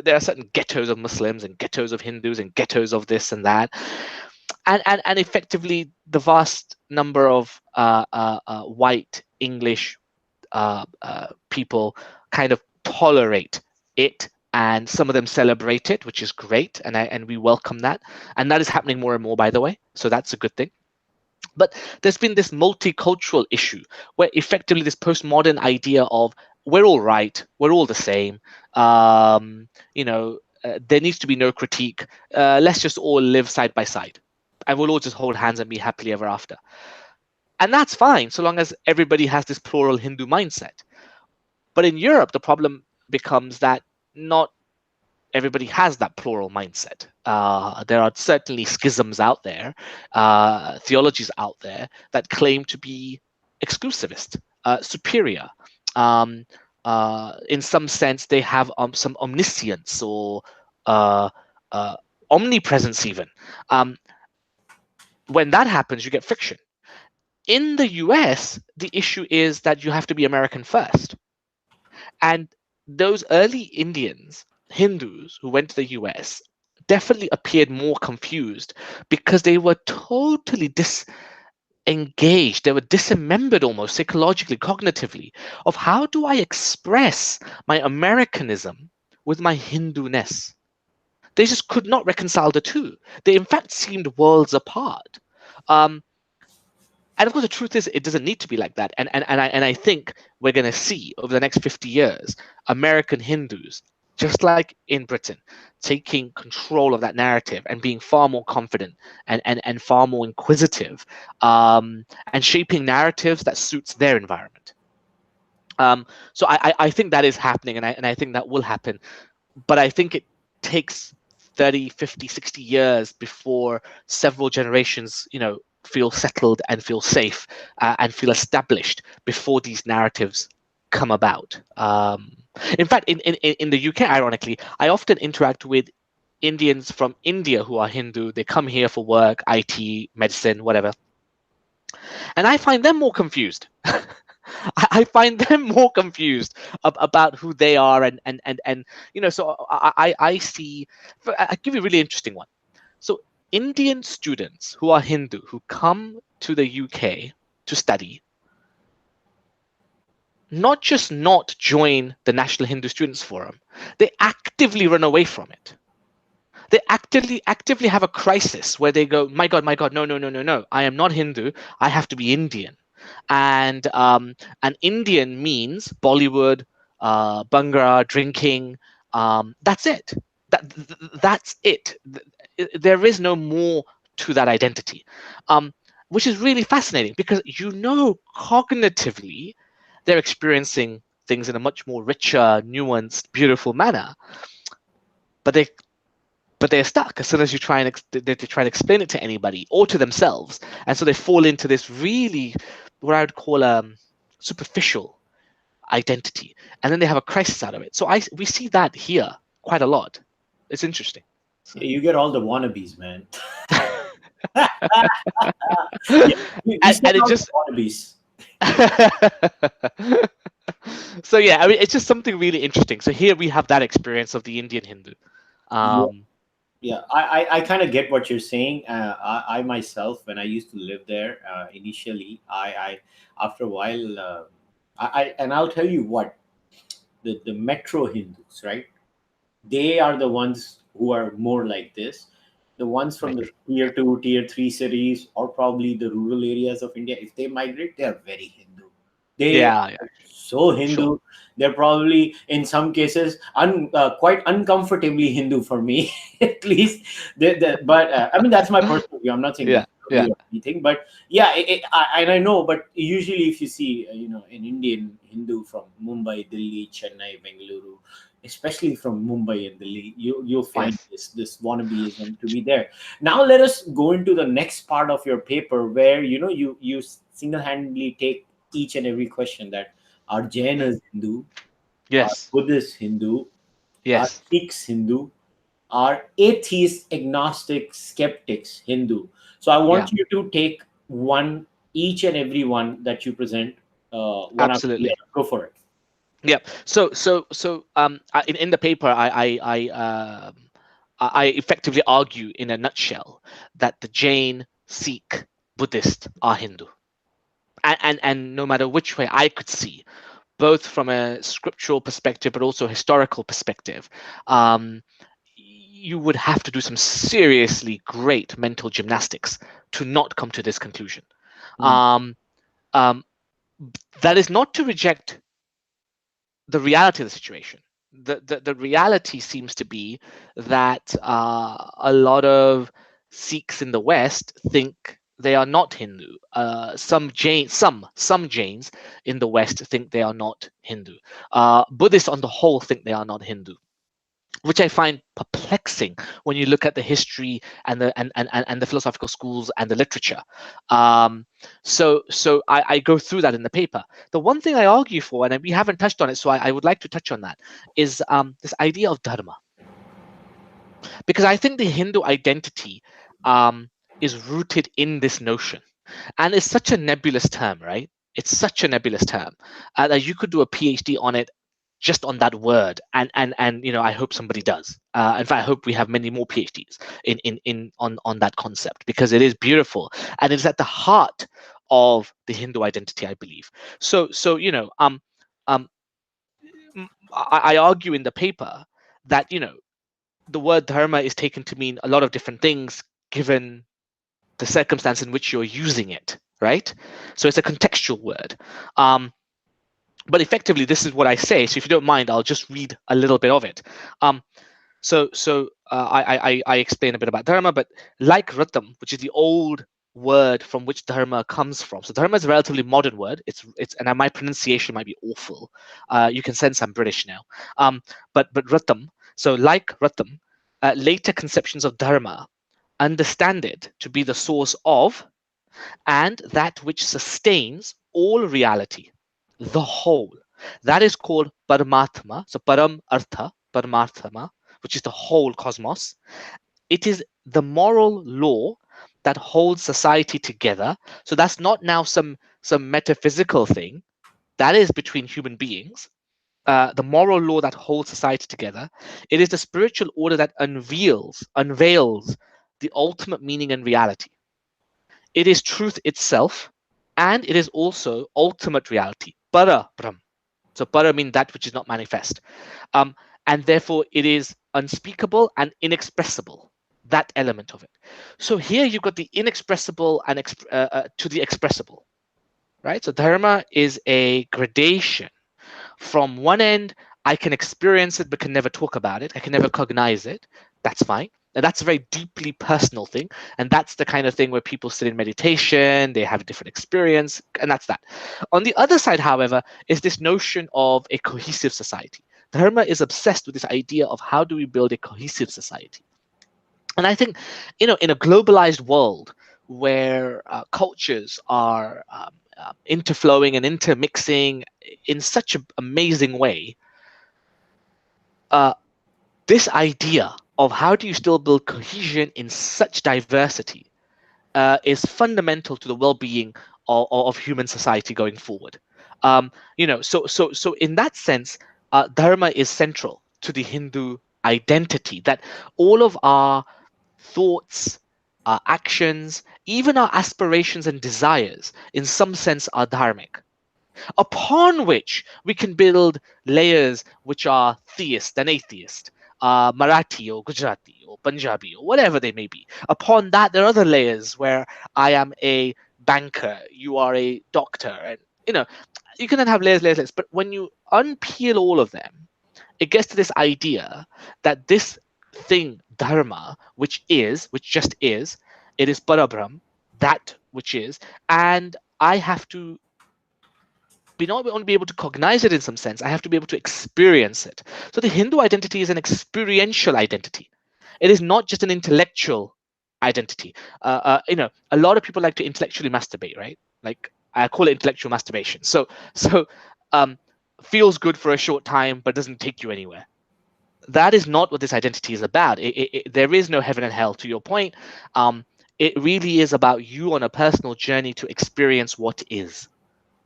There are certain ghettos of Muslims and ghettos of Hindus and ghettos of this and that, and effectively the vast number of white English people kind of tolerate it, and some of them celebrate it, which is great, and we welcome that, and that is happening more and more, by the way. So that's a good thing. But there's been this multicultural issue where effectively this postmodern idea of we're all right, we're all the same, there needs to be no critique. Let's just all live side by side, and we'll all just hold hands and be happily ever after. And that's fine, so long as everybody has this plural Hindu mindset. But in Europe, the problem becomes that not everybody has that plural mindset. There are certainly schisms out there, theologies out there that claim to be exclusivist, superior. In some sense, they have some omniscience or omnipresence even. When that happens, you get friction. In the US, the issue is that you have to be American first. And those early Indians, Hindus who went to the US, definitely appeared more confused because they were totally disengaged. They were dismembered almost psychologically, cognitively, of how do I express my Americanism with my Hindu-ness? They just could not reconcile the two. They, in fact, seemed worlds apart. And of course, the truth is, it doesn't need to be like that. And I think we're going to see over the next 50 years, American Hindus, just like in Britain, taking control of that narrative and being far more confident and far more inquisitive, and shaping narratives that suits their environment. So I think that is happening, and I think that will happen. But I think it takes 30, 50, 60 years before several generations, feel settled and feel safe and feel established before these narratives come about. In fact, in the UK, ironically, I often interact with Indians from India who are Hindu. They come here for work, IT, medicine, whatever. And I find them more confused. I find them more confused about who they are, and so I see. I'll give you a really interesting one. So Indian students who are Hindu who come to the UK to study, not just not join the National Hindu Students Forum, they actively run away from it. They actively have a crisis where they go, my God, no, I am not Hindu, I have to be Indian. And Indian means Bollywood, Bhangra, drinking. That's it. That's it. There is no more to that identity, which is really fascinating because cognitively they're experiencing things in a much more richer, nuanced, beautiful manner, but they're stuck as soon as you try and explain it to anybody or to themselves, and so they fall into this really what I would call superficial identity, and then they have a crisis out of it. So we see that here quite a lot. It's interesting. So. You get all the wannabes, man. Yeah, we and send it all just the wannabes. so yeah, I mean, it's just something really interesting. So here we have that experience of the Indian Hindu. Yeah, Um, yeah. I kind of get what you're saying. I myself, when I used to live there, initially, I after a while, and I'll tell you what, the metro Hindus, right? They are the ones who are more like this. The ones from right. the tier two, tier three cities, or probably the rural areas of India, if they migrate, they are very Hindu. They Yeah, yeah, are so sure. Hindu. They're probably in some cases quite uncomfortably Hindu for me, at least. But I mean, that's my personal view. I'm not saying Yeah, that's yeah, or anything, but yeah, and I know. But usually, if you see, an Indian Hindu from Mumbai, Delhi, Chennai, Bengaluru, especially from Mumbai and Delhi, you'll find yes. this wannabeism to be there. Now let us go into the next part of your paper, where you single handedly take each and every question that are Mm. Jainas Hindu, are Yes, Buddhist Hindu, are yes. Sikhs Hindu, are atheist, agnostic, skeptics Hindu. So I Yeah, want you to take one, each and every one that you present, one after the absolutely. other. Go for it. Yeah. In the paper, I effectively argue in a nutshell that the Jain, Sikh, Buddhist are Hindu, and no matter which way I could see, both from a scriptural perspective but also a historical perspective, um, you would have to do some seriously great mental gymnastics to not come to this conclusion. Mm, Um, um, that is not to reject the reality of the situation. The reality seems to be that a lot of Sikhs in the West think they are not Hindu. Some Jains in the West think they are not Hindu. Buddhists on the whole think they are not Hindu, which I find perplexing when you look at the history and the philosophical schools and the literature. So I go through that in the paper. The one thing I argue for, and we haven't touched on it, so I would like to touch on that, is this idea of dharma, because I think the Hindu identity um, is rooted in this notion, and it's such a nebulous term, right? It's such a nebulous term that you could do a PhD on it, just on that word, and I hope somebody does. In fact, I hope we have many more PhDs in on that concept, because it is beautiful and it's at the heart of the Hindu identity, I believe. Um I argue in the paper that the word dharma is taken to mean a lot of different things given the circumstance in which you're using it, right? So it's a contextual word. But effectively, this is what I say. So if you don't mind, I'll just read a little bit of it. Um, I explain a bit about dharma, but like Ratam, which is the old word from which dharma comes from. So dharma is a relatively modern word. And my pronunciation might be awful. You can sense I'm British now. But Ratam. So like Ratam, later conceptions of dharma understand it to be the source of and that which sustains all reality, the whole. That is called Paramatma. So Param Artha, Paramatma, which is the whole cosmos. It is the moral law that holds society together. So that's not now some metaphysical thing. That is between human beings. The moral law that holds society together. It is the spiritual order that unveils the ultimate meaning and reality. It is truth itself, and it is also ultimate reality, para Brahm. So para means that which is not manifest. Um, and therefore it is unspeakable and inexpressible, that element of it. So here you've got the inexpressible and to the expressible, right? So dharma is a gradation. From one end, I can experience it but can never talk about it. I can never cognize it. That's fine. And that's a very deeply personal thing. And that's the kind of thing where people sit in meditation, they have a different experience, and that's that. On the other side, however, is this notion of a cohesive society. Dharma is obsessed with this idea of how do we build a cohesive society. And I think, in a globalized world where cultures are interflowing and intermixing in such an amazing way, uh, this idea of how do you still build cohesion in such diversity is fundamental to the well-being of human society going forward. So in that sense, dharma is central to the Hindu identity. That all of our thoughts, our actions, even our aspirations and desires, in some sense, are dharmic, upon which we can build layers which are theist and atheist, Marathi or Gujarati or Punjabi or whatever they may be. Upon that, there are other layers where I am a banker, you are a doctor, and you can then have layers, layers, layers. But when you unpeel all of them, it gets to this idea that this thing, dharma, which just is, it is Parabrahm, that which is, and I have to be not only be able to cognize it in some sense, I have to be able to experience it. So the Hindu identity is an experiential identity. It is not just an intellectual identity. A lot of people like to intellectually masturbate, right? Like I call it intellectual masturbation. So um, feels good for a short time, but doesn't take you anywhere. That is not what this identity is about. There is no heaven and hell, to your point. It really is about you on a personal journey to experience what is,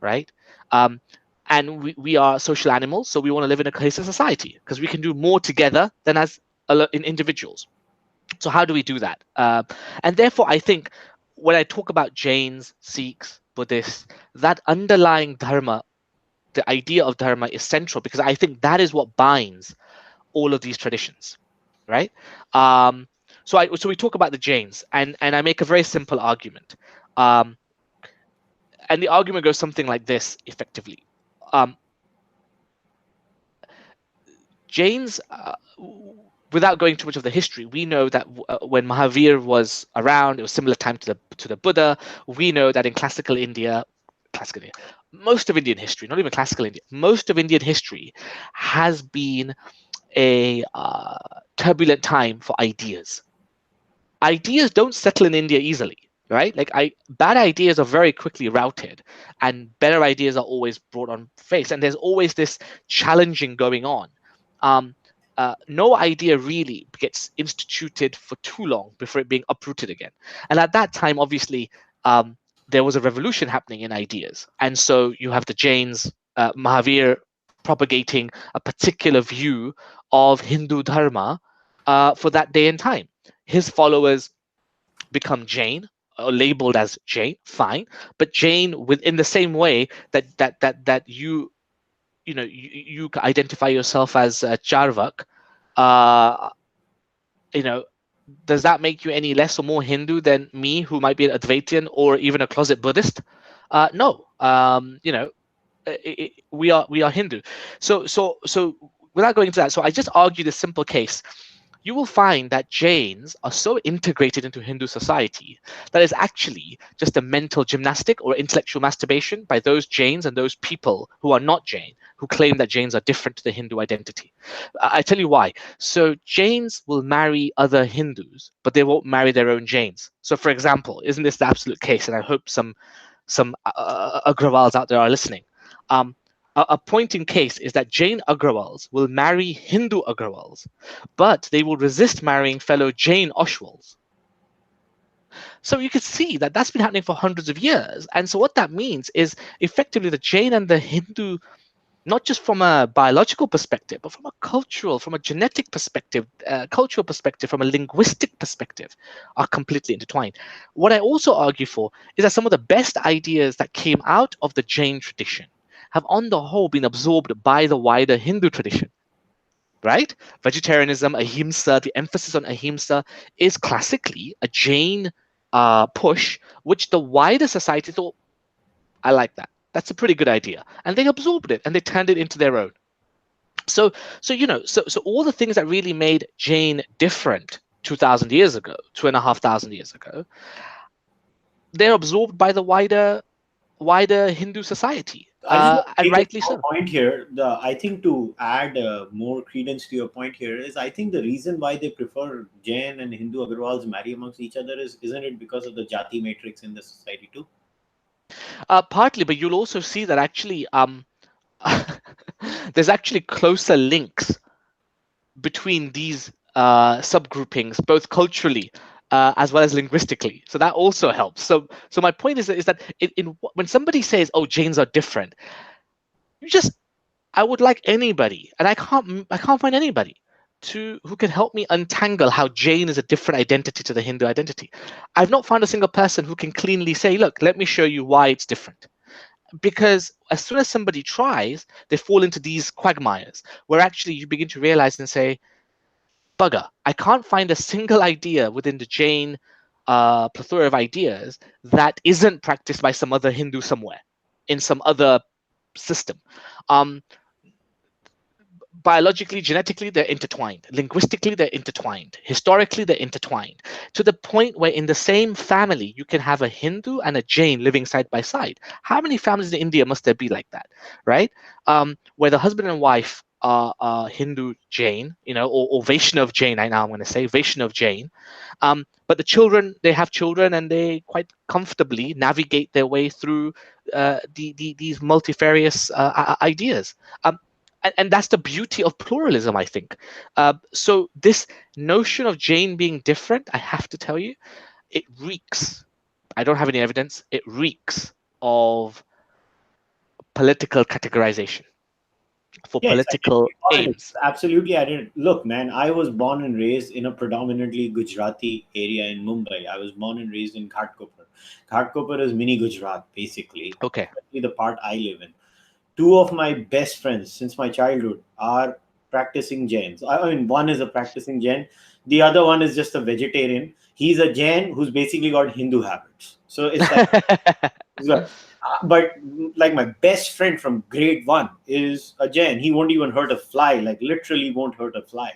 right? Um, and we are social animals, so we want to live in a cohesive society because we can do more together than as in individuals. So how do we do that? And therefore, I think when I talk about Jains, Sikhs, Buddhists, that underlying dharma, the idea of dharma is central because I think that is what binds all of these traditions, right? So we talk about the Jains, and I make a very simple argument. Um, and the argument goes something like this effectively. Um, Jains, without going too much of the history, we know that when Mahavir was around, it was similar time to the Buddha. We know that in classical India, most of Indian history, not even classical India, most of Indian history has been a turbulent time for ideas. Ideas don't settle in India easily, right? Like bad ideas are very quickly routed, and better ideas are always brought on face, and there's always this challenging going on. Um, no idea really gets instituted for too long before it being uprooted again. And at that time, obviously, um, there was a revolution happening in ideas, and so you have the Jains, Mahavir propagating a particular view of Hindu dharma for that day and time. His followers become Jain or labeled as Jain, fine, but Jain within the same way that you identify yourself as Cārvāka, uh, you know, does that make you any less or more Hindu than me, who might be an Advaitian or even a closet Buddhist? No, we are Hindu. So without going into that, so I just argue this simple case. You will find that Jains are so integrated into Hindu society that it's actually just a mental gymnastic or intellectual masturbation by those Jains and those people who are not Jain, who claim that Jains are different to the Hindu identity. I tell you why. So Jains will marry other Hindus, but they won't marry their own Jains. So, for example, isn't this the absolute case? And I hope some Agrawals out there are listening. A point in case is that Jain Agrawals will marry Hindu Agrawals, but they will resist marrying fellow Jain Oshwals. So you can see that that's been happening for hundreds of years. And so what that means is effectively the Jain and the Hindu, not just from a biological perspective, but from a cultural, from a genetic perspective, cultural perspective, from a linguistic perspective, are completely intertwined. What I also argue for is that some of the best ideas that came out of the Jain tradition have on the whole been absorbed by the wider Hindu tradition, right? Vegetarianism, ahimsa, the emphasis on ahimsa is classically a Jain push, which the wider society thought, I like that. That's a pretty good idea. And they absorbed it and they turned it into their own. So all the things that really made Jain different 2,000 years ago, 2,500 years ago, they're absorbed by the wider Hindu society, I just want to and make a rightly small so. point here. I think to add more credence to your point here is, I think the reason why they prefer Jain and Hindu Agrawals marry amongst each other is, isn't it because of the jati matrix in the society too? Partly, but you'll also see that actually there's actually closer links between these subgroupings, both culturally as well as linguistically. So that also helps. So my point is that when somebody says, "Oh, Jains are different," you just I would like anybody, and I can't find anybody who can help me untangle how Jain is a different identity to the Hindu identity. I've not found a single person who can cleanly say, "Look, let me show you why it's different." Because as soon as somebody tries, they fall into these quagmires where actually you begin to realize and say, bugger, I can't find a single idea within the Jain plethora of ideas that isn't practiced by some other Hindu somewhere in some other system. Um, Biologically, genetically, they're intertwined. Linguistically, they're intertwined. Historically, they're intertwined to the point where in the same family, you can have a Hindu and a Jain living side by side. How many families in India must there be like that, right? Where the husband and wife are Hindu Jain, or Vaishnav Jain, I'm going to say Vaishnav Jain. But the children, they have children and they quite comfortably navigate their way through these multifarious ideas. And that's the beauty of pluralism, I think. So this notion of Jain being different, I have to tell you, it reeks. I don't have any evidence. It reeks of political categorization for Yes, I political did politics. aims. Absolutely, I did. Look, man, I was born and raised in a predominantly Gujarati area in Mumbai. I was born and raised in Ghatkopar. Ghatkopar is mini Gujarat, basically, Okay. especially the part I live in. Two of my best friends since my childhood are practicing Jains. I mean, one is a practicing Jain, the other one is just a vegetarian. He's a Jain who's basically got Hindu habits. So it's like, but like my best friend from grade one is a Jain. He won't even hurt a fly, like literally won't hurt a fly.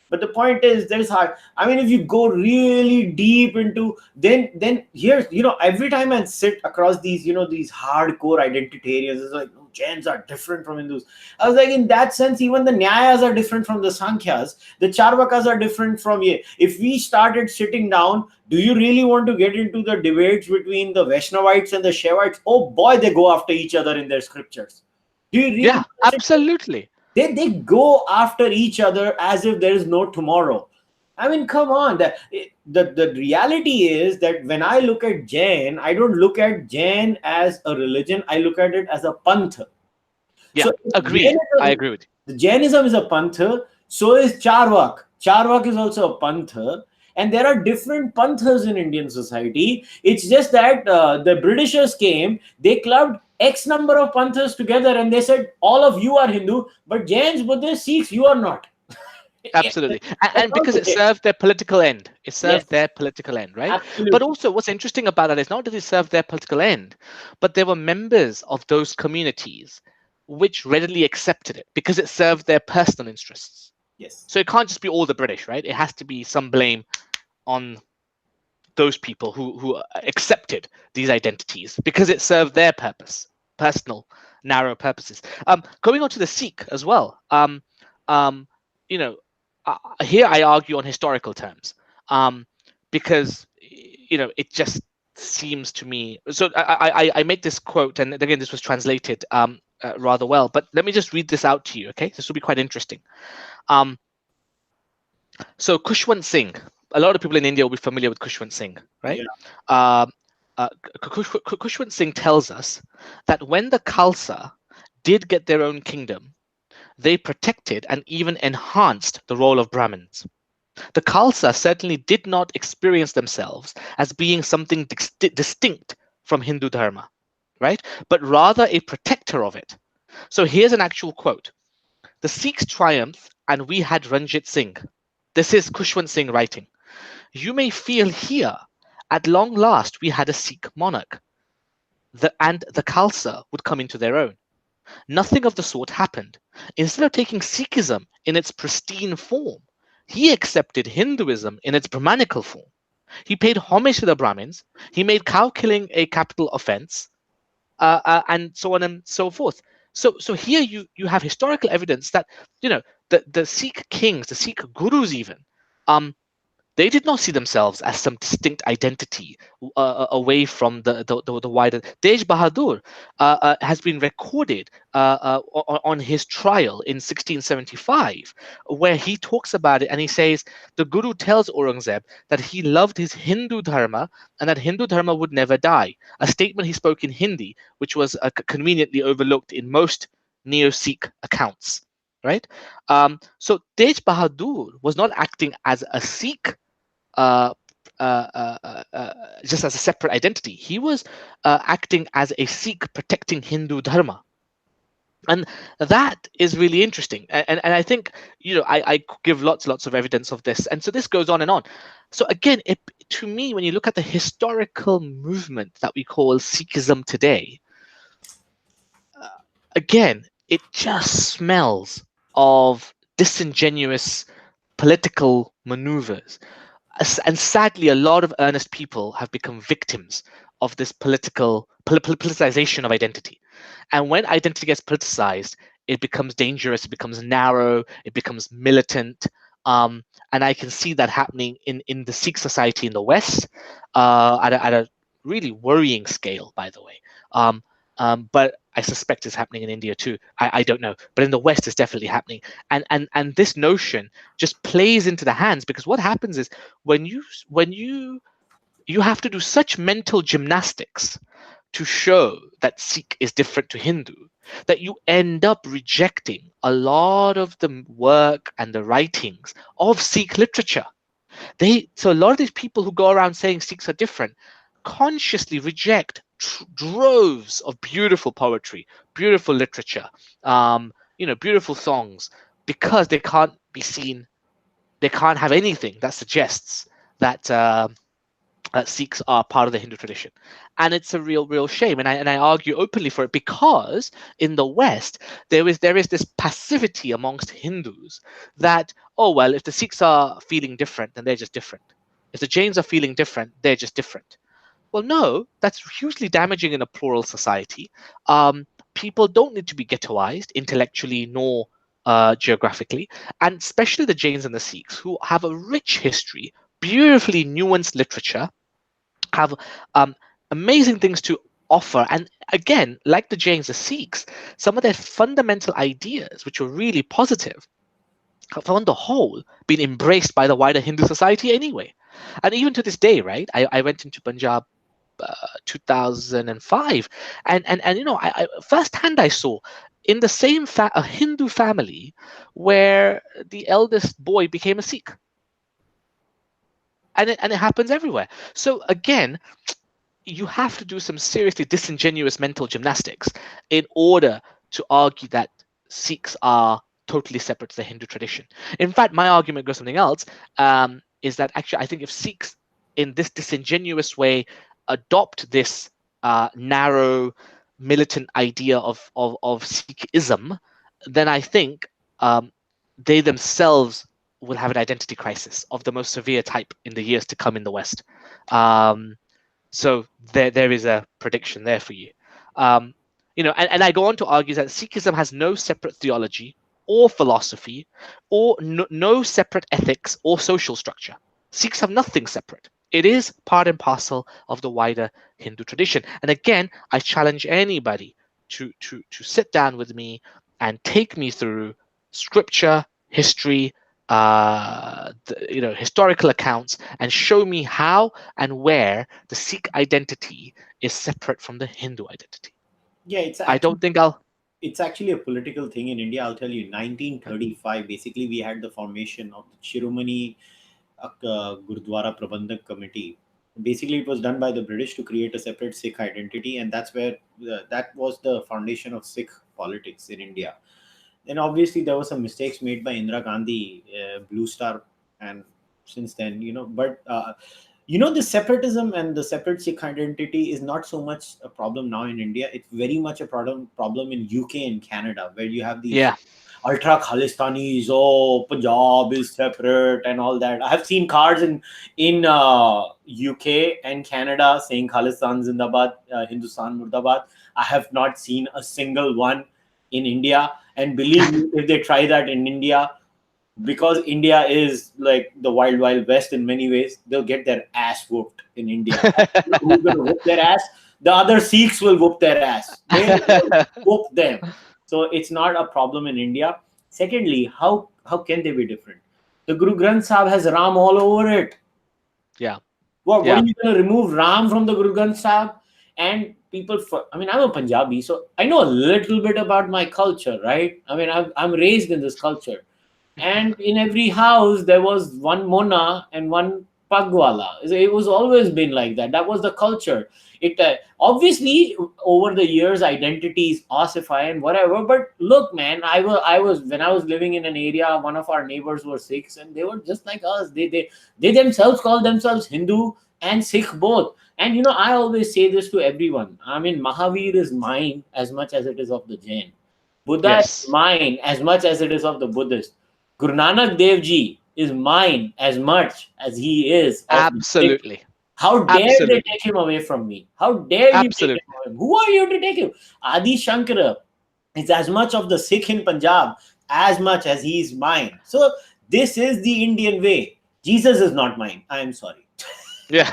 But the point is, there's hard. I mean, if you go really deep into, then here's, every time I sit across these, these hardcore identitarians, it's like, oh, Jains are different from Hindus. I was like, in that sense, even the Nyayas are different from the Sankhyas. The Cārvākas are different from ye. If we started sitting down, do you really want to get into the debates between the Vaishnavites and the Shaivites? Oh boy, they go after each other in their scriptures. Do you really? Yeah, absolutely. They go after each other as if there is no tomorrow. I mean, come on. The reality is that when I look at Jain, I don't look at Jain as a religion. I look at it as a pantha. Yeah, So agreed. I agree with you. the Jainism is a pantha. So is Cārvāka. Cārvāka is also a pantha. And there are different panthas in Indian society. It's just that the Britishers came, they clubbed X number of panthas together and they said, all of you are Hindu, but Jains, Buddhists, Sikhs, you are not. Absolutely. And because it served their political end. It served their political end, right? Absolutely. But also what's interesting about that is not that it served their political end, but there were members of those communities which readily accepted it because it served their personal interests. Yes. So it can't just be all the British, right? It has to be some blame on those people who accepted these identities because it served their purpose, personal, narrow purposes. Going on to the Sikh as well. Here I argue on historical terms, because it just seems to me. So I make this quote, and again this was translated rather well. But let me just read this out to you. Okay, this will be quite interesting. So Khushwant Singh, a lot of people in India will be familiar with Khushwant Singh, right? Yeah. Khushwant Singh tells us that when the Khalsa did get their own kingdom, they protected and even enhanced the role of Brahmins. The Khalsa certainly did not experience themselves as being something distinct from Hindu Dharma, right? But rather a protector of it. So here's an actual quote. The Sikhs triumphed and we had Ranjit Singh. This is Khushwant Singh writing. You may feel here, at long last we had a Sikh monarch, and the Khalsa would come into their own. Nothing of the sort happened. Instead of taking Sikhism in its pristine form, he accepted Hinduism in its Brahmanical form. He paid homage to the Brahmins. He made cow killing a capital offense, and so on and so forth. So here you have historical evidence that the Sikh kings, the Sikh gurus even, They did not see themselves as some distinct identity away from the wider. Tej Bahadur has been recorded on his trial in 1675, where he talks about it and he says the Guru tells Aurangzeb that he loved his Hindu dharma and that Hindu dharma would never die. A statement he spoke in Hindi, which was conveniently overlooked in most Neo-Sikh accounts. Right. So Tej Bahadur was not acting as a Sikh uh, just as a separate identity. He was acting as a Sikh protecting Hindu dharma. And that is really interesting. And I think, I give lots of evidence of this. And so this goes on and on. So again, to me, when you look at the historical movement that we call Sikhism today, again, it just smells of disingenuous political maneuvers. And sadly, a lot of earnest people have become victims of this politicization of identity. And when identity gets politicized, it becomes dangerous, it becomes narrow, it becomes militant. And I can see that happening in the Sikh society in the West at a really worrying scale, by the way. But I suspect it's happening in India too. I don't know, but in the West, it's definitely happening. And this notion just plays into the hands, because what happens is when you have to do such mental gymnastics to show that Sikh is different to Hindu, that you end up rejecting a lot of the work and the writings of Sikh literature. So a lot of these people who go around saying Sikhs are different consciously reject droves of beautiful poetry, beautiful literature, beautiful songs, because they can't be seen, they can't have anything that suggests that Sikhs are part of the Hindu tradition. And it's a real shame. And I argue openly for it, because in the West, there is this passivity amongst Hindus that, oh, well, if the Sikhs are feeling different, then they're just different. If the Jains are feeling different, they're just different. Well, no, that's hugely damaging in a plural society. People don't need to be ghettoized intellectually nor geographically, and especially the Jains and the Sikhs, who have a rich history, beautifully nuanced literature, have amazing things to offer. And again, like the Jains, the Sikhs, some of their fundamental ideas, which were really positive, have on the whole been embraced by the wider Hindu society anyway. And even to this day, right? I went into Punjab 2005, and I firsthand I saw in the same a Hindu family where the eldest boy became a Sikh, and it happens everywhere. So again, you have to do some seriously disingenuous mental gymnastics in order to argue that Sikhs are totally separate to the Hindu tradition. In fact, my argument goes something else, is that actually I think if Sikhs in this disingenuous way adopt this narrow militant idea of Sikhism, then I think they themselves will have an identity crisis of the most severe type in the years to come in the West. So there is a prediction there for you. And I go on to argue that Sikhism has no separate theology or philosophy, or no separate ethics or social structure. Sikhs have nothing separate. It is part and parcel of the wider Hindu tradition. And again, I challenge anybody to sit down with me and take me through scripture, history, historical accounts, and show me how and where the Sikh identity is separate from the Hindu identity. Yeah, I don't think I'll. It's actually a political thing in India. I'll tell you, 1935, basically, we had the formation of the Shiromani Gurdwara Prabandhak Committee. Basically, it was done by the British to create a separate Sikh identity, and that's where that was the foundation of Sikh politics in India. Then, obviously, there were some mistakes made by Indira Gandhi, Blue Star, and since then, but the separatism and the separate Sikh identity is not so much a problem now in India. It's very much a problem in UK and Canada, where you have these ultra Khalistanis. Oh, Punjab is separate and all that. I have seen cards in UK and Canada saying Khalistan Zindabad, Hindustan Murdabad. I have not seen a single one in India. And believe me, if they try that in India, because India is like the wild, wild west in many ways, they'll get their ass whooped in India. And you know who's going to whoop their ass? The other Sikhs will whoop their ass. They will whoop them. So it's not a problem in India. Secondly, how can they be different? The Guru Granth Sahib has Ram all over it. Yeah. What Yeah. are you going to remove Ram from the Guru Granth Sahib? And people, I mean, I'm a Punjabi, so I know a little bit about my culture, right? I mean, I'm raised in this culture. And in every house, there was one Mona and one Pagwala. It was always been like that. That was the culture. It obviously over the years identities ossify and whatever. But look, man, I was when I was living in an area, one of our neighbors were Sikhs, and they were just like us. They themselves call themselves Hindu and Sikh both. And you know, I always say this to everyone. I mean, Mahavir is mine as much as it is of the Jain. Buddha is Yes. mine as much as it is of the Buddhist. Guru Nanak Dev Ji is mine as much as he is of the Sikh. Absolutely. How dare they Absolutely. take him away from me? How dare you take him Absolutely. away? Who are you to take him? Adi Shankara is as much of the Sikh in Punjab as much as he is mine. So this is the Indian way. Jesus is not mine. I am sorry. Yeah.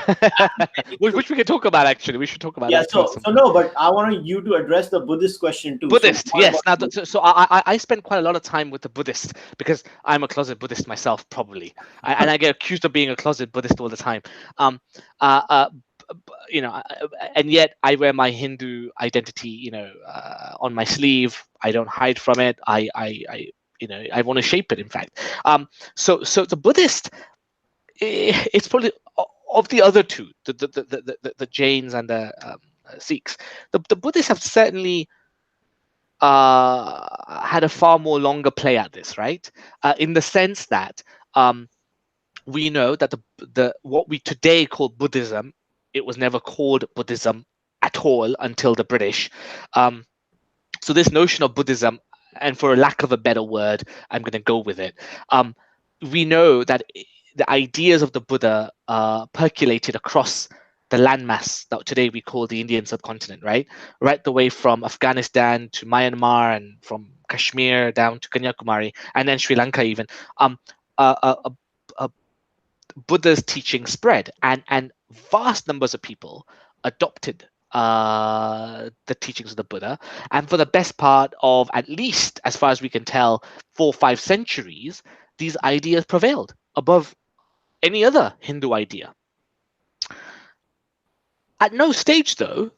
Which we can talk about, actually. We should talk about Yeah, that too at so some so point. no, but I want you to address the Buddhist question too. So Buddhist, what yes. about Now, you? so I spend quite a lot of time with the Buddhist because I'm a closet Buddhist myself, probably, and I get accused of being a closet Buddhist all the time. Um, you know, and yet I wear my Hindu identity, on my sleeve. I don't hide from it. I want to shape it. In fact, so the Buddhist, it's probably of the other two, the Jains and the Sikhs. The Buddhists have certainly had a far more longer play at this, right? In the sense that we know that the what we today call Buddhism, it was never called Buddhism at all until the British. Um, so this notion of Buddhism, and for a lack of a better word, I'm going to go with it. We know that the ideas of the Buddha percolated across the landmass that today we call the Indian subcontinent, right the way from Afghanistan to Myanmar, and from Kashmir down to Kanyakumari, and then Sri Lanka even. Uh, uh, uh, uh, Buddha's teaching spread, and vast numbers of people adopted the teachings of the Buddha, and for the best part of, at least as far as we can tell, 4 or 5 centuries, these ideas prevailed above any other Hindu idea. At no stage, though,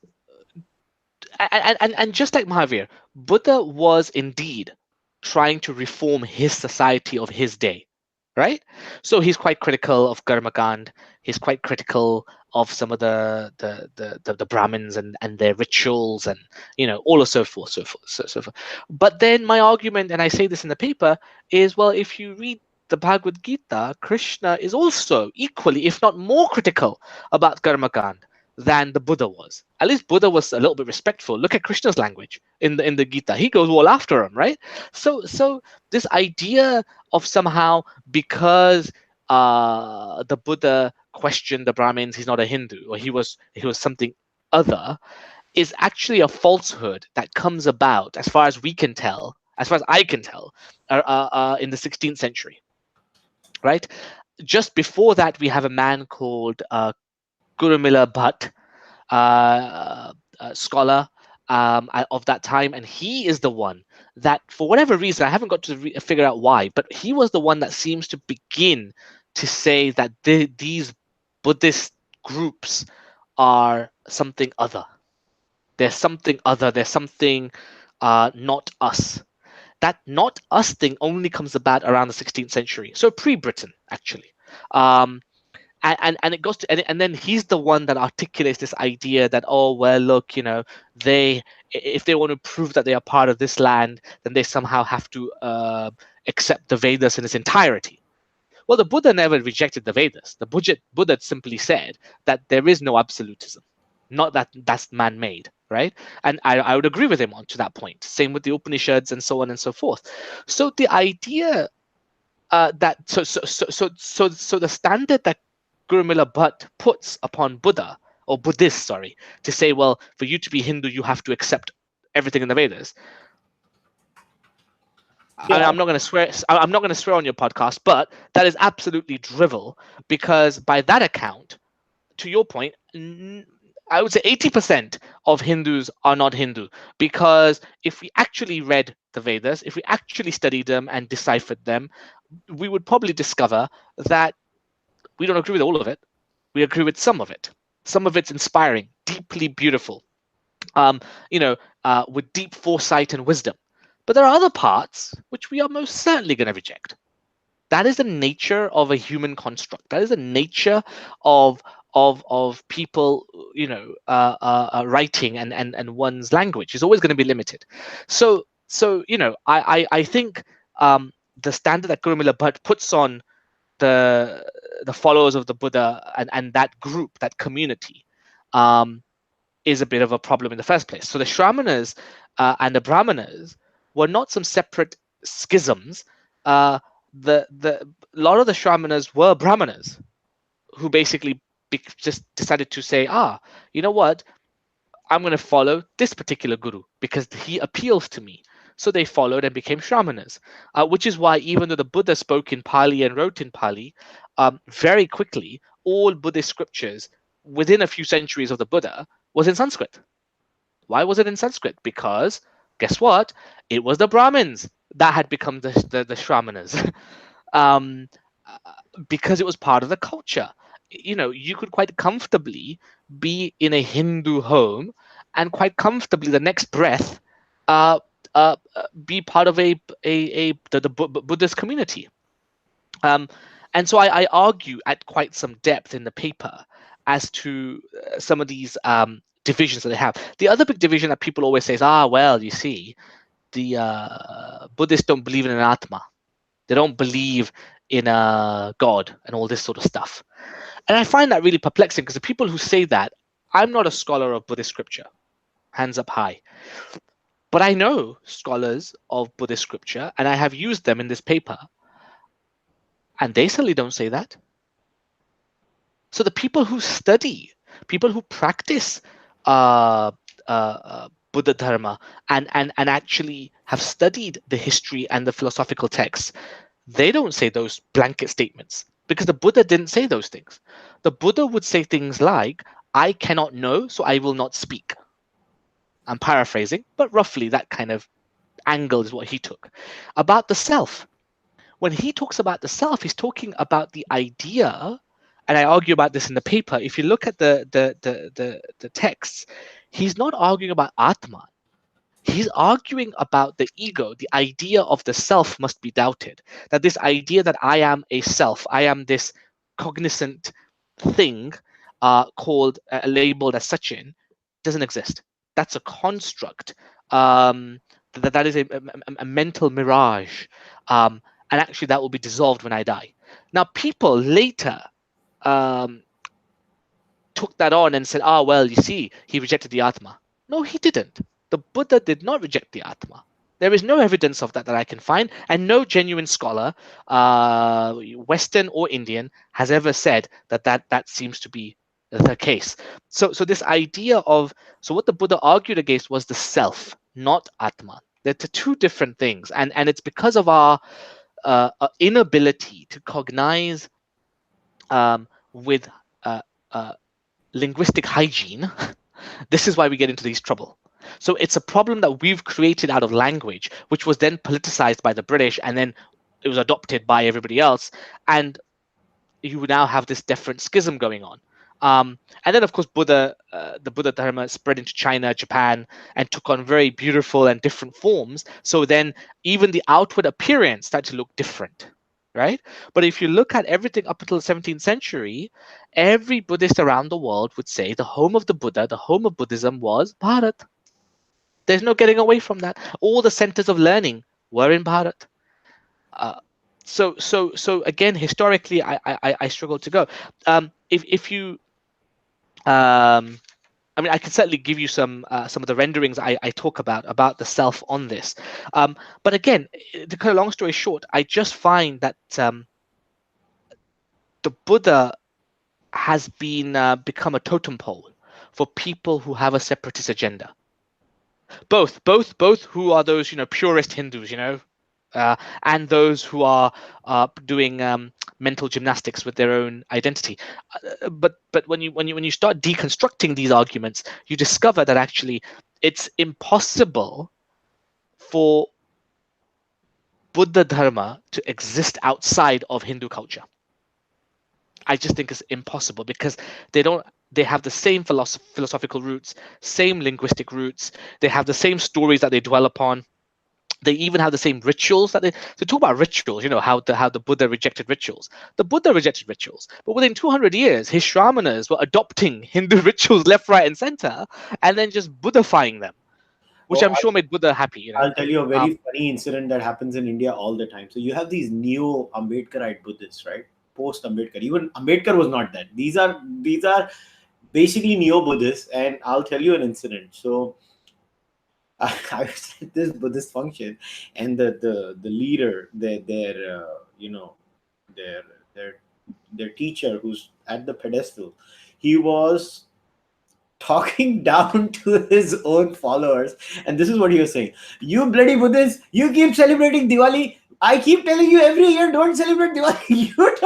and just like Mahavir, Buddha was indeed trying to reform his society of his day, right? So he's quite critical of Karmakand. He's quite critical of some of the Brahmins and their rituals, and all of so forth, so forth. But then my argument, and I say this in the paper, is, well, if you read the Bhagavad Gita, Krishna is also equally, if not more, critical about Karmakand than the Buddha was. At least Buddha was a little bit respectful. Look at Krishna's language in the Gita. He goes all after him, right? So this idea of somehow, because the Buddha questioned the Brahmins, he's not a Hindu, or he was something other, is actually a falsehood that comes about, as far as we can tell, as far as I can tell, in the 16th century, right? Just before that, we have a man called Gurumila Bhatt, scholar of that time, and he is the one that, for whatever reason, I haven't got to figure out why, but he was the one that seems to begin to say that these Buddhist groups are something other. There's something other. There's something not us. That not us thing only comes about around the 16th century, so pre-Britain, actually. And it goes to, and then he's the one that articulates this idea that, oh, well, look, they, if they want to prove that they are part of this land, then they somehow have to accept the Vedas in its entirety. Well, the Buddha never rejected the Vedas. The Buddha simply said that there is no absolutism, not that that's man-made, right? And I would agree with him on to that point. Same with the Upanishads and so on and so forth. So the idea that so the standard that Gurumila Bhatt puts upon Buddha, or Buddhists, sorry, to say, well, for you to be Hindu, you have to accept everything in the Vedas. Yeah. I'm not going to swear. I'm not going to swear on your podcast, but that is absolutely drivel, because by that account, to your point, I would say 80% of Hindus are not Hindu, because if we actually read the Vedas, if we actually studied them and deciphered them, we would probably discover that we don't agree with all of it. We agree with some of it. Some of it's inspiring, deeply beautiful, um, with deep foresight and wisdom. But there are other parts which we are most certainly going to reject. That is the nature of a human construct. That is the nature of people, writing, and one's language is always going to be limited. I think the standard that Guru Miller Bhatt puts on the followers of the Buddha, and that group, that community, is a bit of a problem in the first place. So the Shramananas and the Brahmanas were not some separate schisms. The a lot of the Shramananas were Brahmanas who basically just decided to say, you know what, I'm going to follow this particular guru because he appeals to me. So they followed and became Shamanas, which is why even though the Buddha spoke in Pali and wrote in Pali, very quickly, all Buddhist scriptures within a few centuries of the Buddha was in Sanskrit. Why was it in Sanskrit? Because guess what? It was the Brahmins that had become the Shamanas. um, because it was part of the culture. You could quite comfortably be in a Hindu home and quite comfortably the next breath be part of the Buddhist community. And so I argue at quite some depth in the paper as to some of these divisions that they have. The other big division that people always say is, well, you see, the Buddhists don't believe in an Atma. They don't believe in a God and all this sort of stuff. And I find that really perplexing, because the people who say that, I'm not a scholar of Buddhist scripture, hands up high. But I know scholars of Buddhist scripture, and I have used them in this paper, and they certainly don't say that. So the people who study, people who practice Buddha Dharma and actually have studied the history and the philosophical texts, they don't say those blanket statements, because the Buddha didn't say those things. The Buddha would say things like, I cannot know, so I will not speak. I'm paraphrasing, but roughly that kind of angle is what he took. About the self. When he talks about the self, he's talking about the idea, and I argue about this in the paper. If you look at the texts, he's not arguing about Atman. He's arguing about the ego. The idea of the self must be doubted. That this idea that I am a self, I am this cognizant thing called, labeled as Sachin, doesn't exist. That's a construct. That is a mental mirage. And actually that will be dissolved when I die. Now, people later took that on and said, well, you see, he rejected the Atma. No, he didn't. The Buddha did not reject the Atma. There is no evidence of that I can find, and no genuine scholar, Western or Indian, has ever said that seems to be the case. So this idea of, so what the Buddha argued against was the self, not Atma. They're two different things, and it's because of our inability to cognize with linguistic hygiene. This is why we get into these trouble. So it's a problem that we've created out of language, which was then politicized by the British, and then it was adopted by everybody else. And you now have this different schism going on. And then, of course, the Buddha Dharma spread into China, Japan, and took on very beautiful and different forms. So then even the outward appearance started to look different, right? But if you look at everything up until the 17th century, every Buddhist around the world would say the home of the Buddha, the home of Buddhism was Bharat. There's no getting away from that. All the centers of learning were in Bharat. So again, historically, I struggle to go. If you, I mean, I can certainly give you some of the renderings I talk about the self on this. But again, to cut a long story short, I just find that the Buddha has become a totem pole for people who have a separatist agenda. Both who are those purist Hindus, and those who are doing mental gymnastics with their own identity. But when you start deconstructing these arguments, you discover that actually it's impossible for Buddha Dharma to exist outside of Hindu culture. I just think it's impossible because they have the same philosophical roots, same linguistic roots. They have the same stories that they dwell upon. They even have the same rituals that they talk about rituals, how the Buddha rejected rituals. The Buddha rejected rituals, but within 200 years, his Shramanas were adopting Hindu rituals left, right, and center, and then just Buddhifying them, which I'm sure made Buddha happy. I'll tell you a very funny incident that happens in India all the time. So you have these neo-Ambedkarite Buddhists, right? Post-Ambedkar. Even Ambedkar was not that. These are basically neo-Buddhists, and I'll tell you an incident. So I was at this Buddhist function, and the leader, their teacher who's at the pedestal, he was talking down to his own followers, and this is what he was saying: "You bloody Buddhists, you keep celebrating Diwali. I keep telling you every year, don't celebrate Diwali. You don't."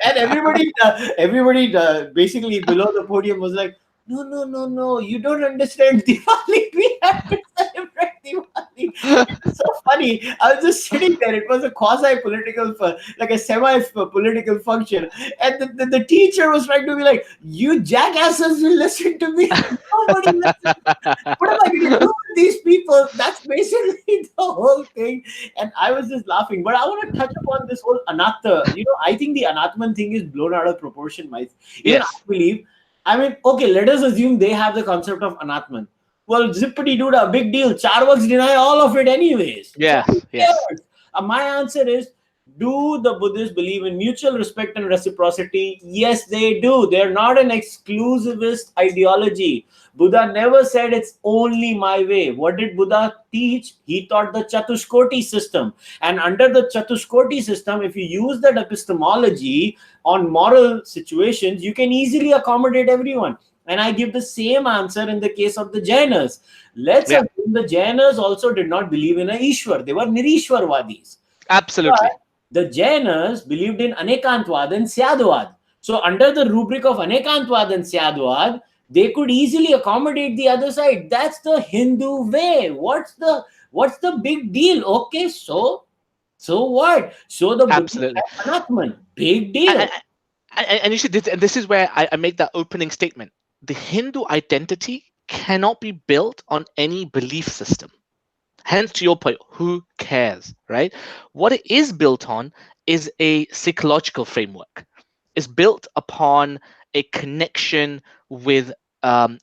And everybody basically below the podium was like, no, you don't understand Diwali. We have to celebrate Diwali. It's so funny. I was just sitting there. It was a quasi-political, like a semi-political function. And the teacher was trying to be like, you jackasses will listen to me. Nobody listens. What am I going to do with these people? That's basically the whole thing. And I was just laughing. But I want to touch upon this whole anatta. I think the anatman thing is blown out of proportion. Even I believe. I mean, okay, let us assume they have the concept of anatman. Well, zippity doo a big deal. Cārvāks deny all of it anyways. Yes. My answer is, do the Buddhists believe in mutual respect and reciprocity? Yes, they do. They're not an exclusivist ideology. Buddha never said it's only my way. What did Buddha teach? He taught the Chatuskoti system. And under the Chatuskoti system, if you use that epistemology on moral situations, you can easily accommodate everyone. And I give the same answer in the case of the Jainas. Let's assume the Jainas also did not believe in a Ishwar. They were Nirishwarvadis. Absolutely. But the Jainas believed in Anekantvad and Syadvad. So under the rubric of Anekantvad and Syadvad, they could easily accommodate the other side. That's the Hindu way. What's the big deal? Okay, so what? So the Absolutely. Anatman, big deal. And you see, this is where I make that opening statement. The Hindu identity cannot be built on any belief system. Hence, to your point, who cares, right? What it is built on is a psychological framework. It's built upon a connection with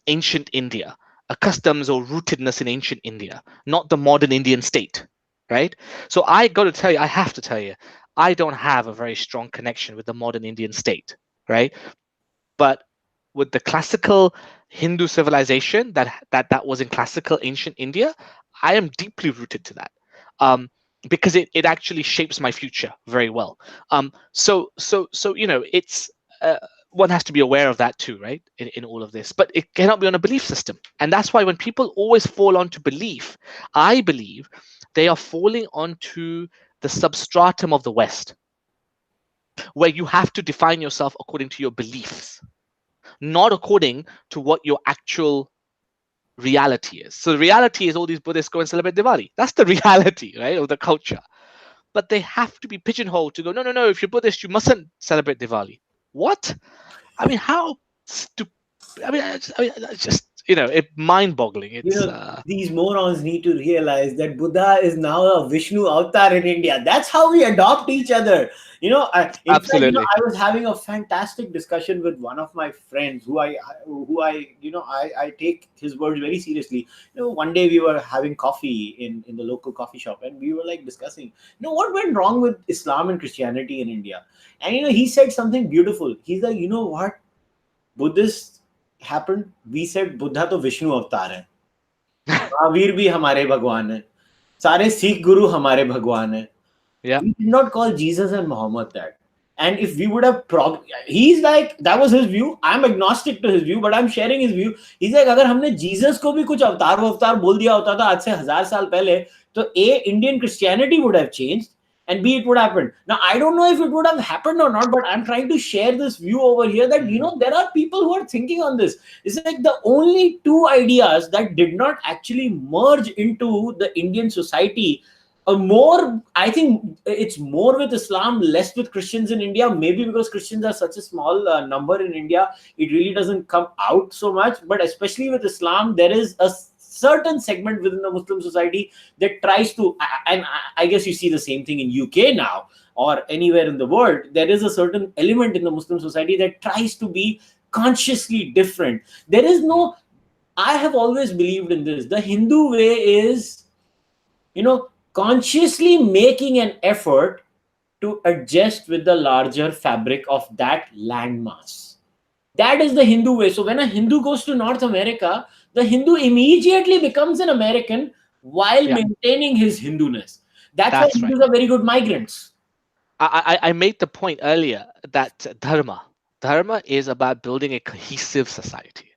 ancient India, a customs or rootedness in ancient India, not the modern Indian state, right? So I have to tell you, I don't have a very strong connection with the modern Indian state, right? But with the classical Hindu civilization that was in classical ancient India, I am deeply rooted to that. Because it actually shapes my future very well. So it's one has to be aware of that too, right? In all of this, but it cannot be on a belief system, and that's why when people always fall onto belief, I believe they are falling onto the substratum of the West, where you have to define yourself according to your beliefs, not according to what your actual reality is. So the reality is all these Buddhists go and celebrate Diwali. That's the reality, right, of the culture. But they have to be pigeonholed to go, no, if you're Buddhist, you mustn't celebrate Diwali. What? I mean, how stupid. I mean, it's just, it's mind-boggling. It's these morons need to realize that Buddha is now a Vishnu avatar in India. That's how we adopt each other. Absolutely. I was having a fantastic discussion with one of my friends who I take his words very seriously. One day we were having coffee in the local coffee shop, and we were like discussing, what went wrong with Islam and Christianity in India. And he said something beautiful. He's like, what? Buddhists happened, we said Buddha to Vishnu avatar hai. Mahavir bhi hamare bhagwan hai. Sare Sikh guru hamare bhagwan hai. Yeah. We did not call Jesus and Muhammad that. And if we would have he's like, that was his view. I'm agnostic to his view, but I'm sharing his view. He's like, अगर हमने Jesus को भी कुछ अवतार बोल दिया होता था आज से 1000 साल पहले, So A, Indian Christianity would have changed, and B, it would happen. Now, I don't know if it would have happened or not, but I'm trying to share this view over here that, there are people who are thinking on this. It's like the only two ideas that did not actually merge into the Indian society. I think it's more with Islam, less with Christians in India. Maybe because Christians are such a small number in India, it really doesn't come out so much. But especially with Islam, there is a certain segment within the Muslim society that tries to, and I guess you see the same thing in UK now or anywhere in the world. There is a certain element in the Muslim society that tries to be consciously different. There is no, I have always believed in this. The Hindu way is, consciously making an effort to adjust with the larger fabric of that landmass. That is the Hindu way. So when a Hindu goes to North America, the Hindu immediately becomes an American while maintaining his Hinduness. That's why Hindus are very good migrants. I made the point earlier that dharma is about building a cohesive society.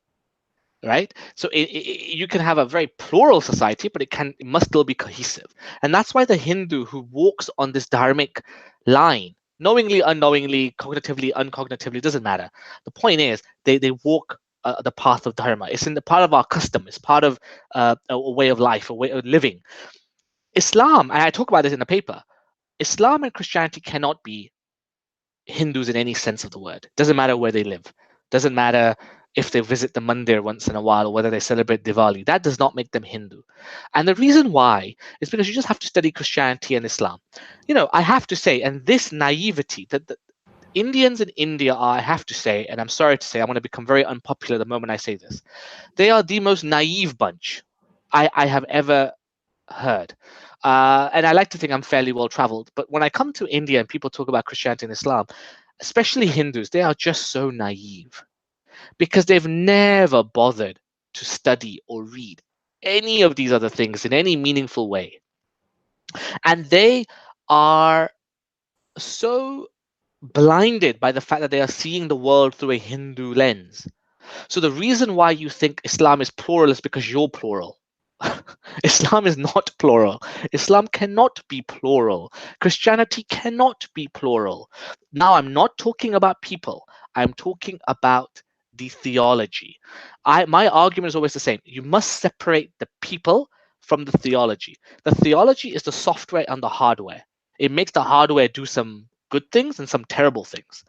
Right? So you can have a very plural society, but it must still be cohesive. And that's why the Hindu who walks on this dharmic line, knowingly, unknowingly, cognitively, uncognitively, doesn't matter. The point is they walk the path of dharma. It's in the part of our custom. It's part of a way of life, a way of living. Islam, and I talk about this in the paper, Islam and Christianity cannot be Hindus in any sense of the word. Doesn't matter where they live. Doesn't matter if they visit the mandir once in a while or whether they celebrate Diwali. That does not make them Hindu. And the reason why is because you just have to study Christianity and Islam. I have to say, and this naivety that the Indians in India are, I have to say, and I'm sorry to say, I'm going to become very unpopular the moment I say this, they are the most naive bunch I have ever heard. And I like to think I'm fairly well traveled. But when I come to India and people talk about Christianity and Islam, especially Hindus, they are just so naive because they've never bothered to study or read any of these other things in any meaningful way. And they are so blinded by the fact that they are seeing the world through a Hindu lens. So the reason why you think Islam is plural is because you're plural. Islam is not plural. Islam cannot be plural. Christianity cannot be plural. Now, I'm not talking about people. I'm talking about the theology. My argument is always the same. You must separate the people from the theology. The theology is the software and the hardware. It makes the hardware do some good things and some terrible things.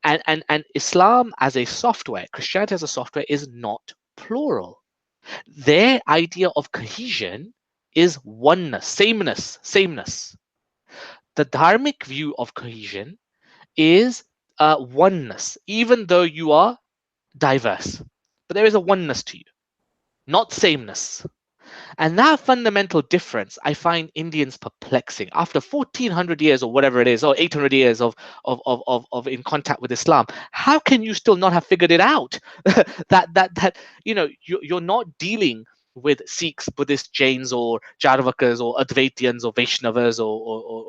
And Islam as a software, Christianity as a software is not plural. Their idea of cohesion is oneness, sameness. The dharmic view of cohesion is oneness, even though you are diverse. But there is a oneness to you, not sameness. And that fundamental difference, I find Indians perplexing. After 1400 years or whatever it is, or 800 years of in contact with Islam, how can you still not have figured it out? that you're not dealing with Sikhs, Buddhists, Jains, or Cārvākas, or Advaitiyans, or Vaishnavas, or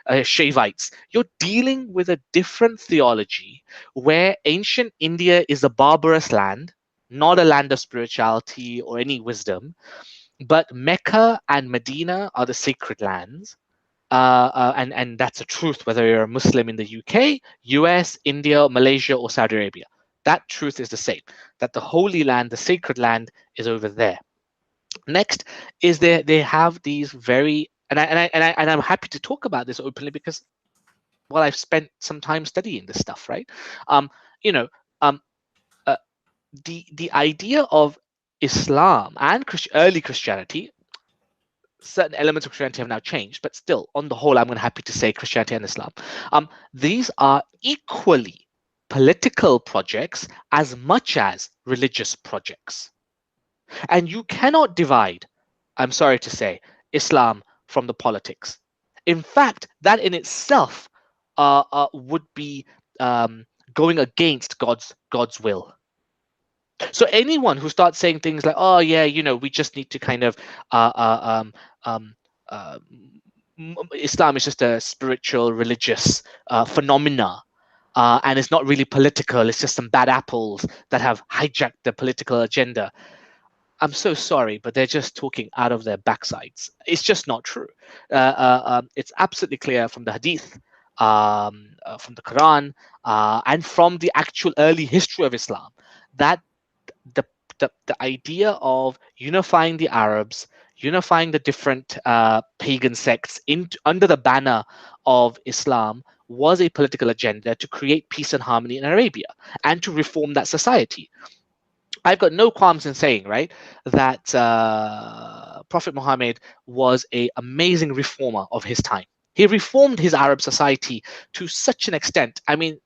Shaivites. You're dealing with a different theology where ancient India is a barbarous land, not a land of spirituality or any wisdom. But Mecca and Medina are the sacred lands. And that's a truth, whether you're a Muslim in the UK, US, India, Malaysia, or Saudi Arabia. That truth is the same, that the holy land, the sacred land, is over there. Next is they have these very, and I'm happy to talk about this openly because, well, I've spent some time studying this stuff, right? The idea of Islam and early Christianity, certain elements of Christianity have now changed, but still, on the whole, I'm happy to say Christianity and Islam. These are equally political projects as much as religious projects. And you cannot divide, I'm sorry to say, Islam from the politics. In fact, that in itself would be going against God's will. So anyone who starts saying things like, "Oh yeah, we just need to kind of Islam is just a spiritual, religious phenomena, and it's not really political. It's just some bad apples that have hijacked the political agenda." I'm so sorry, but they're just talking out of their backsides. It's just not true. It's absolutely clear from the Hadith, from the Quran, and from the actual early history of Islam that the the idea of unifying the Arabs, unifying the different pagan sects under the banner of Islam was a political agenda to create peace and harmony in Arabia and to reform that society. I've got no qualms in saying, right, that Prophet Muhammad was an amazing reformer of his time. He reformed his Arab society to such an extent. I mean,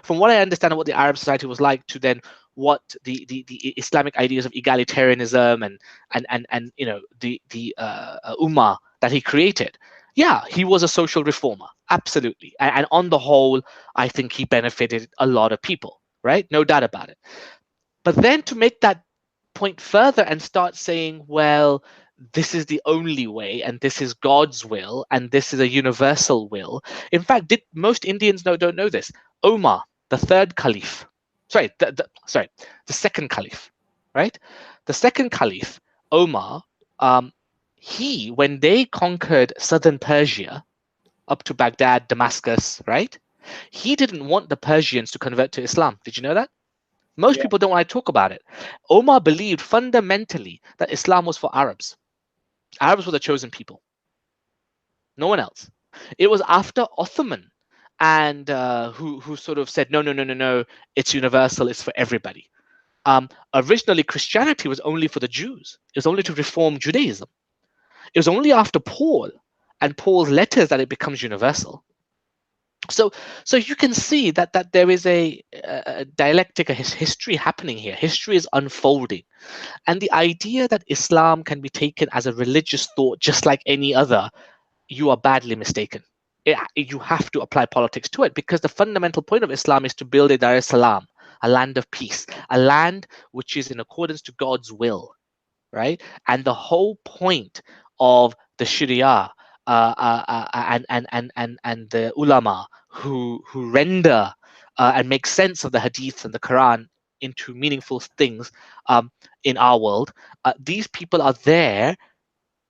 from what I understand of what the Arab society was like to then what the Islamic ideas of egalitarianism and the ummah that he created. Yeah, he was a social reformer, absolutely. And on the whole, I think he benefited a lot of people, right? No doubt about it. But then to make that point further and start saying, well, this is the only way, and this is God's will, and this is a universal will. In fact, most Indians don't know this? Omar, the third caliph, the second caliph, right? The second caliph, Omar, when they conquered southern Persia up to Baghdad, Damascus, right? He didn't want the Persians to convert to Islam. Did you know that? Most people don't want to talk about it. Omar believed fundamentally that Islam was for Arabs. Arabs were the chosen people. No one else. It was after Ottoman and who sort of said, no, it's universal, it's for everybody. Originally, Christianity was only for the Jews. It was only to reform Judaism. It was only after Paul and Paul's letters that it becomes universal. So you can see that there is a dialectic, a history happening here. History is unfolding. And the idea that Islam can be taken as a religious thought just like any other, you are badly mistaken. You have to apply politics to it, because the fundamental point of Islam is to build a Dar es Salaam, a land of peace, a land which is in accordance to God's will, right? And the whole point of the Sharia and the ulama who render and make sense of the hadith and the Quran into meaningful things in our world, these people are there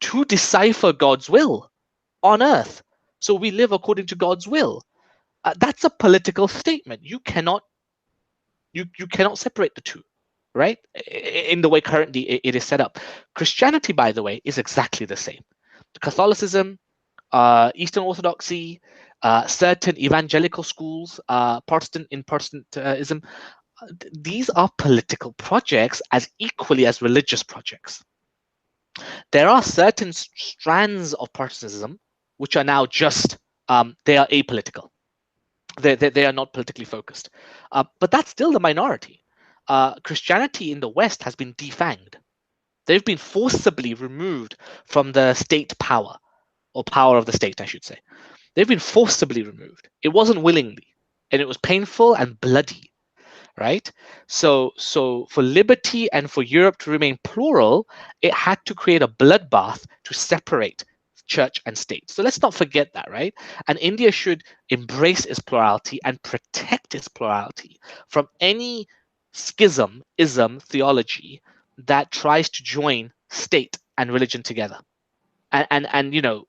to decipher God's will on earth. So we live according to God's will. That's a political statement. You cannot separate the two, right? In the way currently it is set up. Christianity, by the way, is exactly the same. Catholicism, Eastern Orthodoxy, certain evangelical schools, Protestantism, these are political projects as equally as religious projects. There are certain strands of Protestantism which are now just, they are apolitical. They are not politically focused. But that's still the minority. Christianity in the West has been defanged. They've been forcibly removed from the state power, or power of the state, I should say. They've been forcibly removed. It wasn't willingly, and it was painful and bloody, right? So for liberty and for Europe to remain plural, it had to create a bloodbath to separate church and state. So let's not forget that, right? And India should embrace its plurality and protect its plurality from any ism theology that tries to join state and religion together. And you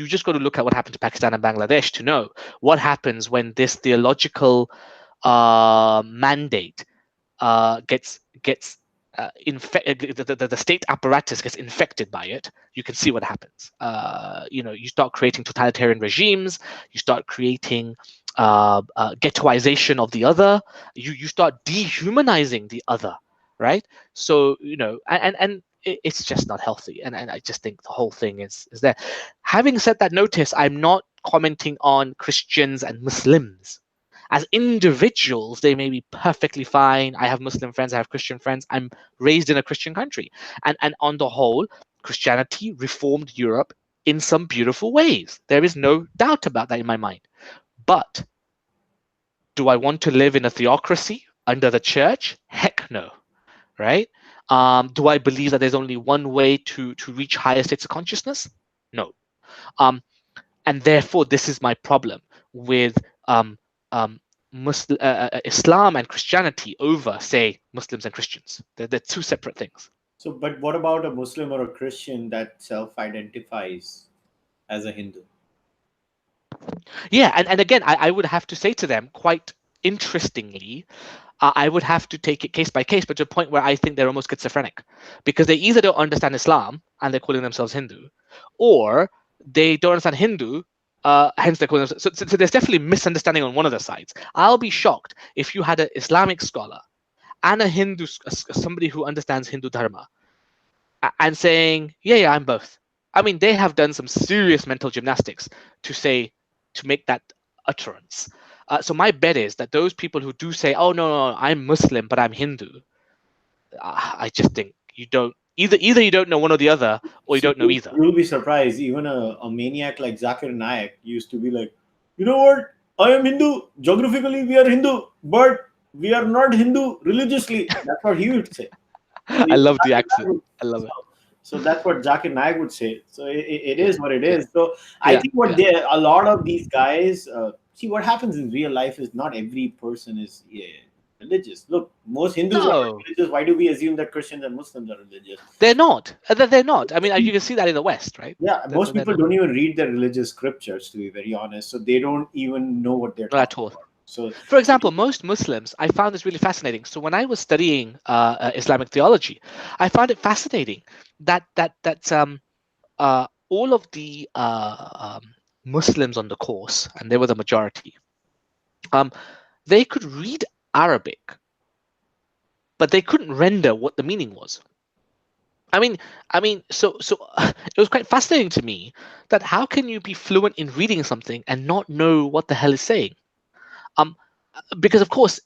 just got to look at what happened to Pakistan and Bangladesh to know what happens when this theological mandate gets the state apparatus gets infected by it. You can see what happens. You start creating totalitarian regimes. You start creating ghettoization of the other. You start dehumanizing the other, right? So and it's just not healthy. And I just think the whole thing is there. Having said that, notice I'm not commenting on Christians and Muslims. As individuals, they may be perfectly fine. I have Muslim friends, I have Christian friends. I'm raised in a Christian country. And on the whole, Christianity reformed Europe in some beautiful ways. There is no doubt about that in my mind. But do I want to live in a theocracy under the church? Heck no, right? Do I believe that there's only one way to reach higher states of consciousness? No. And therefore, this is my problem with Islam and Christianity over, say, Muslims and Christians. They're two separate things. So, but what about a Muslim or a Christian that self-identifies as a Hindu? Yeah, and again, I would have to say to them, quite interestingly, I would have to take it case by case, but to a point where I think they're almost schizophrenic, because they either don't understand Islam and they're calling themselves Hindu, or they don't understand Hindu, hence they're calling themselves. So there's definitely misunderstanding on one of the sides. I'll be shocked if you had an Islamic scholar and a Hindu, somebody who understands Hindu dharma, and saying, yeah, I'm both. I mean, they have done some serious mental gymnastics to say, to make that utterance. So my bet is that those people who do say, oh, no, I'm Muslim, but I'm Hindu, I just think you don't, either you don't know one or the other, or you So don't know either. you'll be surprised. Even a maniac like Zakir Naik used to be like, you know what? I am Hindu. Geographically, we are Hindu, but we are not Hindu religiously. That's what he would say. So I even love the Zakir Naik accent. would- I love so, it. so that's what Zakir Naik would say. So it Yeah, is what it yeah, is. So I yeah, think what yeah. they a lot of these guys see what happens in real life is not every person is religious. Look, most Hindus are not No, religious. Why do we assume that Christians and Muslims are religious? they're not. They're not. I mean, you can see that in the West, right? Yeah, most They're people not. don't even read their religious scriptures, to be very honest. So they don't even know what they're Not at talking all. about. So For example, most Muslims, I found this really fascinating. So when I was studying Islamic theology, I found it fascinating that all of the Muslims on the course, and they were the majority, um, they could read Arabic, but they couldn't render what the meaning was. I mean, so it was quite fascinating to me that how can you be fluent in reading something and not know what the hell is saying? Um, because of course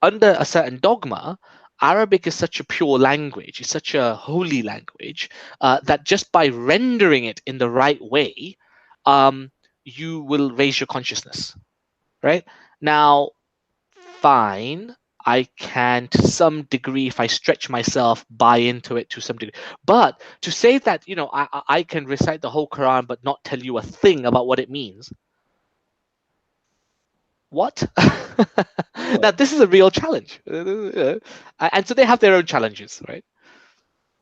under a certain dogma, Arabic is such a pure language, it's such a holy language that just by rendering it in the right way, um, you will raise your consciousness. Right now, fine. I can, to some degree, if I stretch myself, buy into it to some degree. But to say that, I can recite the whole Quran but not tell you a thing about what it means, what? yeah, Now this is a real challenge, and so they have their own challenges, right?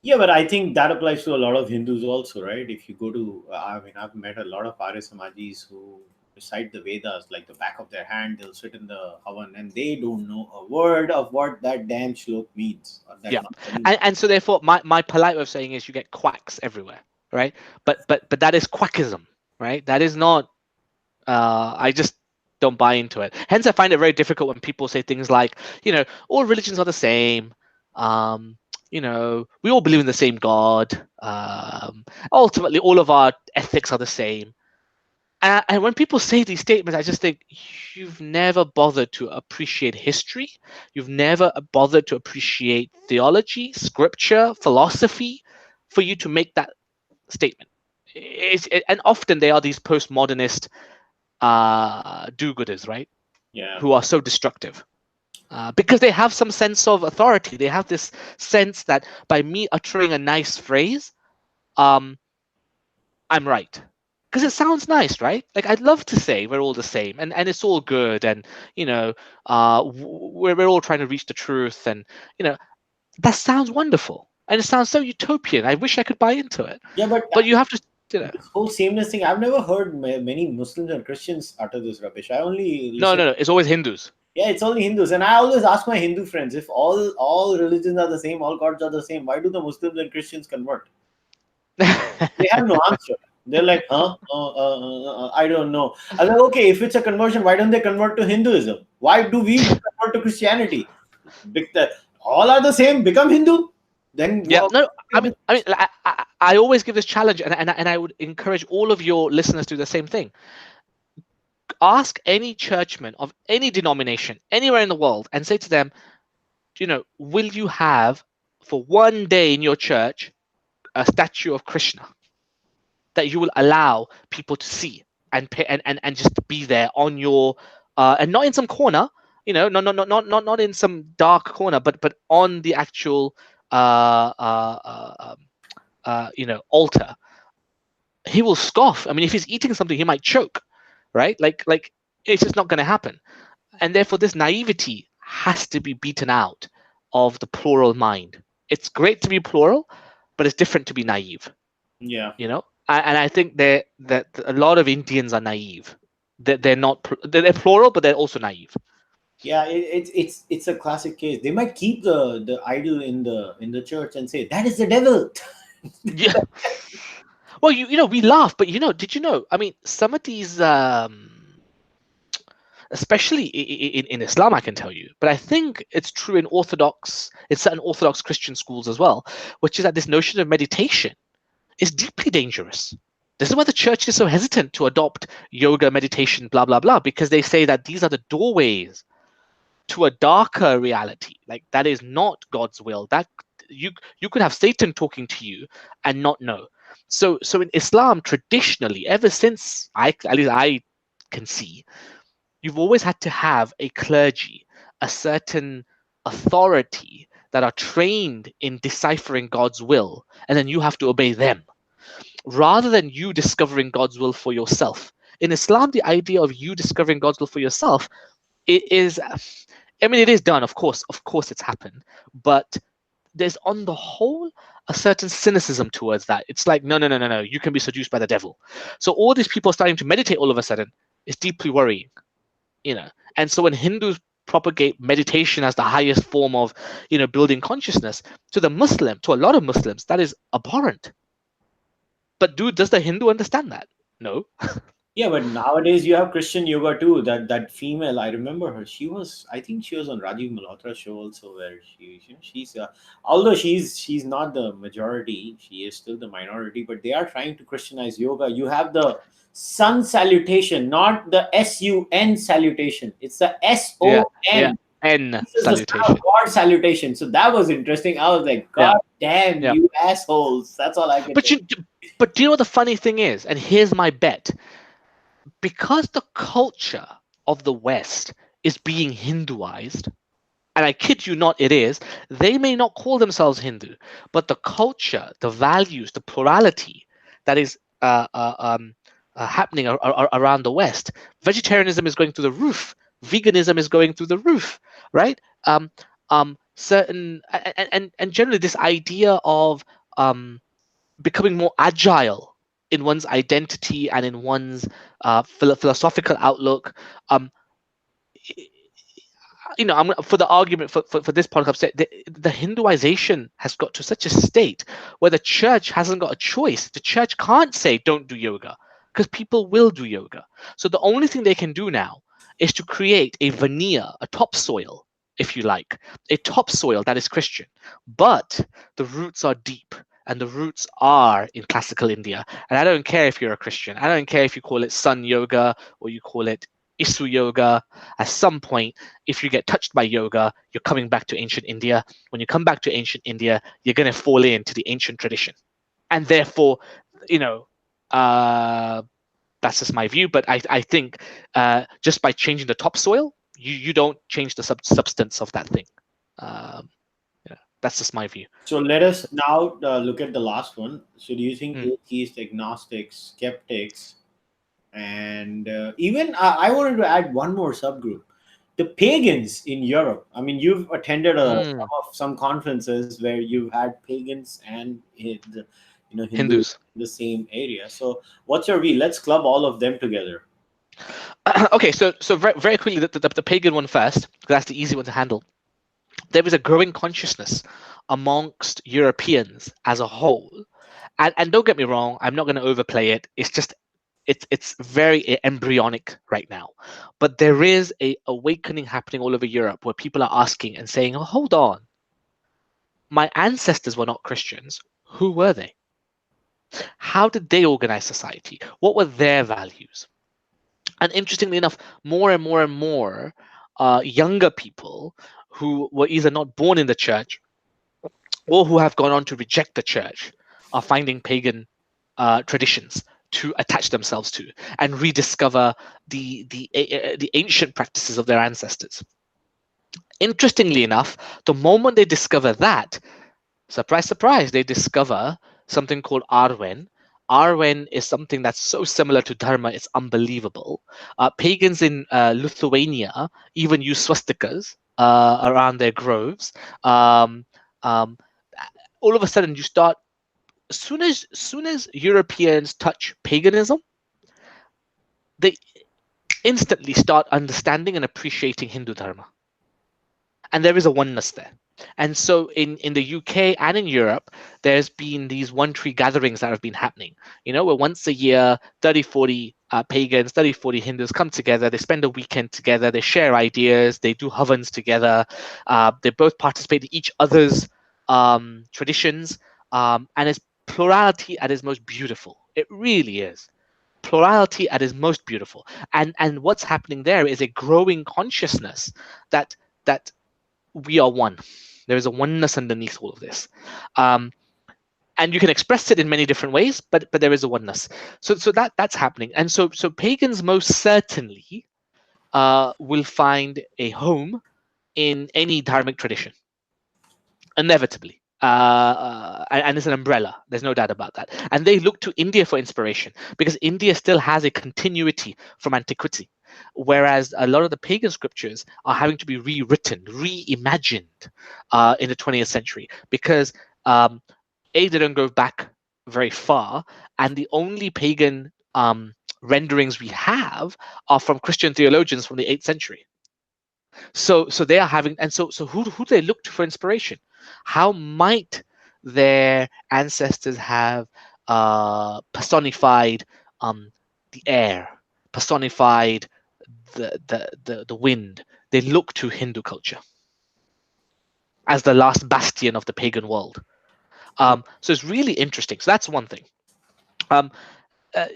yeah, but I think that applies to a lot of Hindus also, right? If you go to, I mean, I've met a lot of Arya Samajis who recite the Vedas like the back of their hand. They'll sit in the Havan and they don't know a word of what that damn shlok means or that Yeah, mantra means. and so therefore my polite way of saying is you get quacks everywhere, right? But that is quackism, right? That is not. I just don't buy into it. Hence, I find it very difficult when people say things like, all religions are the same. Um, we all believe in the same God. Ultimately, all of our ethics are the same. And when people say these statements, I just think you've never bothered to appreciate history. You've never bothered to appreciate theology, scripture, philosophy, for you to make that statement. And often they are these postmodernist do-gooders, right? Yeah. Who are so destructive. Because they have some sense of authority. They have this sense that by me uttering a nice phrase, um, I'm right. Because it sounds nice, right? Like I'd love to say we're all the same and it's all good and we're all trying to reach the truth and that sounds wonderful and it sounds so utopian. I wish I could buy into it, Yeah, but but you have to, this whole sameness thing, I've never heard many Muslims and Christians utter this rubbish. I only no, listen. no, no. It's always Hindus. Yeah, it's only Hindus. And I always ask my Hindu friends if all religions are the same, all gods are the same, why do the Muslims and Christians convert? They have no answer. They're like, huh? I don't know. I'm like, okay, if it's a conversion, why don't they convert to Hinduism? Why do we convert to Christianity? Because all are the same, become Hindu. Then Yeah, what no, is the difference? I always give this challenge, and I would encourage all of your listeners to do the same thing. Ask any churchman of any denomination anywhere in the world and say to them, will you have for one day in your church a statue of Krishna that you will allow people to see and pay and just be there on your and not in some corner, not in some dark corner, but on the actual altar. He will scoff. I mean, if he's eating something, he might choke, right? Like it's just not going to happen. And therefore, this naivety has to be beaten out of the plural mind. it's great to be plural, but it's different to be naive. Yeah. And I think that a lot of Indians are naive. They're not they're plural, but they're also naive. Yeah, it's a classic case. They might keep the idol in the church and say that is the devil. Yeah. Well, we laugh, but did you know? I mean, some of these, especially in Islam, I can tell you, but I think it's true in certain Orthodox Christian schools as well, which is that this notion of meditation is deeply dangerous. This is why the church is so hesitant to adopt yoga, meditation, blah blah blah, because they say that these are the doorways to a darker reality. Like, that is not God's will. That you could have Satan talking to you and not know. So in Islam, traditionally, ever since at least I can see, you've always had to have a clergy, a certain authority that are trained in deciphering God's will, and then you have to obey them, rather than you discovering God's will for yourself. In Islam, the idea of you discovering God's will for yourself, it is, I mean, it is done, of course it's happened, but there's on the whole a certain cynicism towards that. It's like, no, you can be seduced by the devil. So all these people starting to meditate all of a sudden is deeply worrying. And so when Hindus propagate meditation as the highest form of building consciousness, to a lot of Muslims, that is abhorrent. But does the Hindu understand that? No. Yeah, but nowadays you have Christian yoga too. That female, I remember her. I think she was on Rajiv Malhotra's show also, where she's although she's not the majority, she is still the minority. But they are trying to Christianize yoga. You have the sun salutation, not the sun salutation. It's the Yeah, son. N This is the Son salutation. of God salutation. So that was interesting. I was like, Yeah, God damn, yeah. you assholes. That's all I can But say. do you know what the funny thing is? And here's my bet: because the culture of the West is being Hinduized, and I kid you not, it is. They may not call themselves Hindu, but the culture, the values, the plurality that is happening around the West. Vegetarianism is going through the roof. Veganism is going through the roof, right? Certain and generally this idea of becoming more agile in one's identity and in one's philosophical outlook. Um, I'm for the argument for this podcast, the Hinduization has got to such a state where the church hasn't got a choice. The church can't say don't do yoga, because people will do yoga. So the only thing they can do now is to create a veneer, a topsoil, if you like, a topsoil that is Christian, but the roots are deep. And the roots are in classical India. And I don't care if you're a Christian. I don't care if you call it sun yoga or you call it Isu yoga. At some point, if you get touched by yoga, you're coming back to ancient India. When you come back to ancient India, you're going to fall into the ancient tradition. And therefore, uh, that's just my view. But I think just by changing the topsoil, you don't change the substance of that thing. That's just my view. So let us now look at the last one. So do you think Mm. atheists, agnostics, skeptics, and even I wanted to add one more subgroup, the pagans in Europe. I mean, you've attended some conferences where you've had pagans and Hindus Hindus. in the same area. So what's your view? Let's club all of them together. Okay, so very, very quickly, the pagan one first, because that's the easy one to handle. There is a growing consciousness amongst Europeans as a whole, and don't get me wrong, I'm not going to overplay it. It's just it's very embryonic right now, but there is a awakening happening all over Europe where people are asking and saying, "Oh, hold on, my ancestors were not Christians. Who were they? How did they organize society? What were their values?" And interestingly enough, more and more and more younger people who were either not born in the church or who have gone on to reject the church are finding pagan traditions to attach themselves to and rediscover the ancient practices of their ancestors. Interestingly enough, the moment they discover that, surprise, surprise, they discover something called Arwen. Arwen is something that's so similar to Dharma, it's unbelievable. Pagans in Lithuania even use swastikas around their groves. Um, um, all of a sudden you start, soon as Europeans touch paganism, they instantly start understanding and appreciating Hindu Dharma. And there is a oneness there. And so in the UK and in Europe, there's been these one tree gatherings that have been happening, where once a year, 30, 40 pagans, 30, 40 Hindus come together, they spend a weekend together, they share ideas, they do havans together, they both participate in each other's traditions, and it's plurality at its most beautiful. It really is. Plurality at its most beautiful. And what's happening there is a growing consciousness that we are one. There is a oneness underneath all of this, and you can express it in many different ways, but there is a oneness. So that's happening, and so pagans most certainly will find a home in any dharmic tradition, inevitably. And it's an umbrella. There's no doubt about that. And they look to India for inspiration because India still has a continuity from antiquity, whereas a lot of the pagan scriptures are having to be rewritten, reimagined in the 20th century because they don't go back very far, and the only pagan renderings we have are from Christian theologians from the 8th century. So they are having, and so who do they look to for inspiration? How might their ancestors have personified the air, personified the wind? They look to Hindu culture as the last bastion of the pagan world. So it's really interesting. So that's one thing.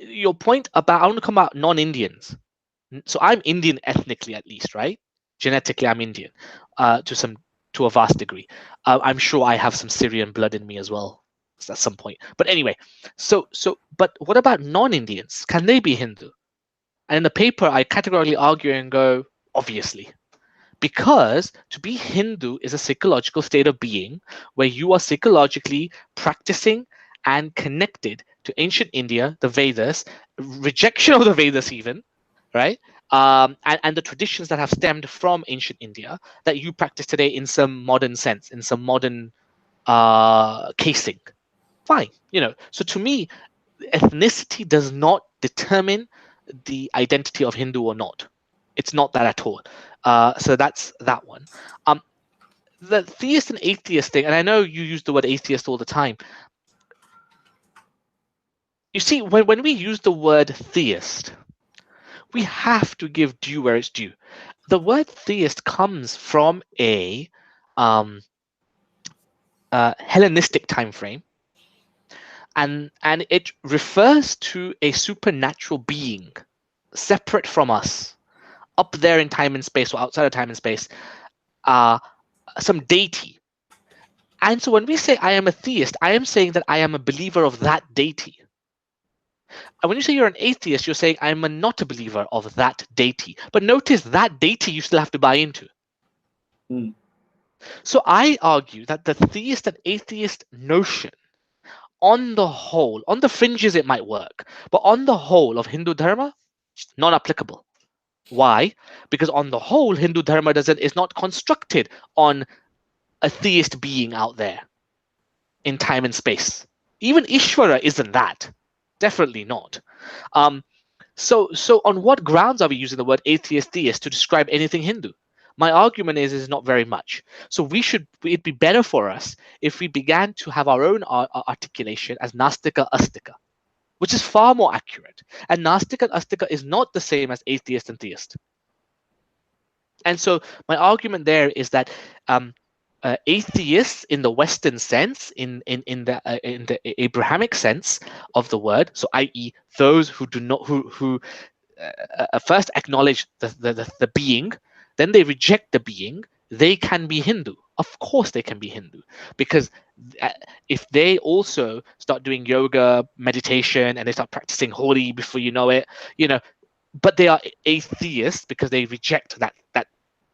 Your point about, I want to come about non-Indians. So I'm Indian ethnically, at least, right? Genetically, I'm Indian to a vast degree. I'm sure I have some Syrian blood in me as well at some point. But anyway, but what about non-Indians? Can they be Hindu? And in the paper, I categorically argue and go, obviously. Because to be Hindu is a psychological state of being where you are psychologically practicing and connected to ancient India, the Vedas, rejection of the Vedas even, right? And the traditions that have stemmed from ancient India that you practice today in some modern sense, in some modern casing. Fine, So to me, ethnicity does not determine the identity of Hindu or not. It's not that at all. So that's that one. The theist and atheist thing, and I know you use the word atheist all the time. You see, when we use the word theist, we have to give due where it's due. The word theist comes from a Hellenistic time frame, and it refers to a supernatural being separate from us, up there in time and space or outside of time and space, some deity. And so when we say I am a theist, I am saying that I am a believer of that deity. And when you say you're an atheist, you're saying I'm not a believer of that deity. But notice that deity you still have to buy into. So I argue that the theist and atheist notion, on the whole, on the fringes it might work, but on the whole of Hindu Dharma, not applicable. Why? Because on the whole, Hindu Dharma is not constructed on a theist being out there in time and space. Even Ishvara isn't that. Definitely not. So on what grounds are we using the word atheist, theist to describe anything Hindu? My argument is not very much. So it'd be better for us if we began to have our own articulation as Nastika, Astika, which is far more accurate. And Nastika and Astika is not the same as atheist and theist. And so my argument there is that atheists in the Western sense, in the Abrahamic sense of the word, so i.e. those who do not who first acknowledge the being, then they reject the being, they can be Hindu. Of course they can be Hindu, because if they also start doing yoga, meditation, and they start practicing Holi before you know it, but they are atheists because they reject that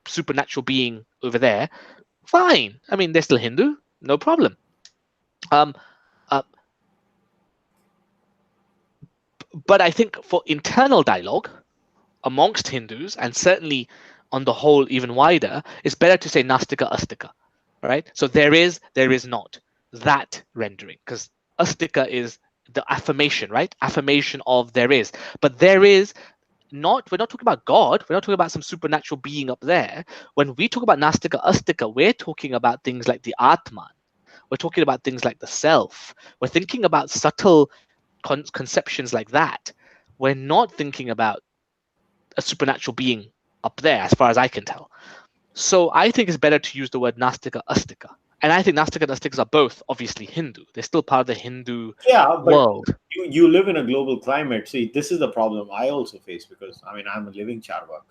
supernatural being over there, fine. I mean, they're still Hindu, no problem. But I think for internal dialogue amongst Hindus, and certainly on the whole even wider, it's better to say Nastika Astika, right? So there is not. that rendering, because astika is the affirmation, right? Affirmation of there is. But there is not, we're not talking about God, we're not talking about some supernatural being up there. When we talk about Nastika, Astika, we're talking about things like the Atman. We're talking about things like the self. We're thinking about subtle conceptions like that. We're not thinking about a supernatural being up there, as far as I can tell. So I think it's better to use the word Nastika, Astika. And I think Nastika and Astikas are both obviously Hindu. They're still part of the Hindu but world. you live in a global climate. See, this is the problem I also face, because I mean, I'm a living Cārvāka.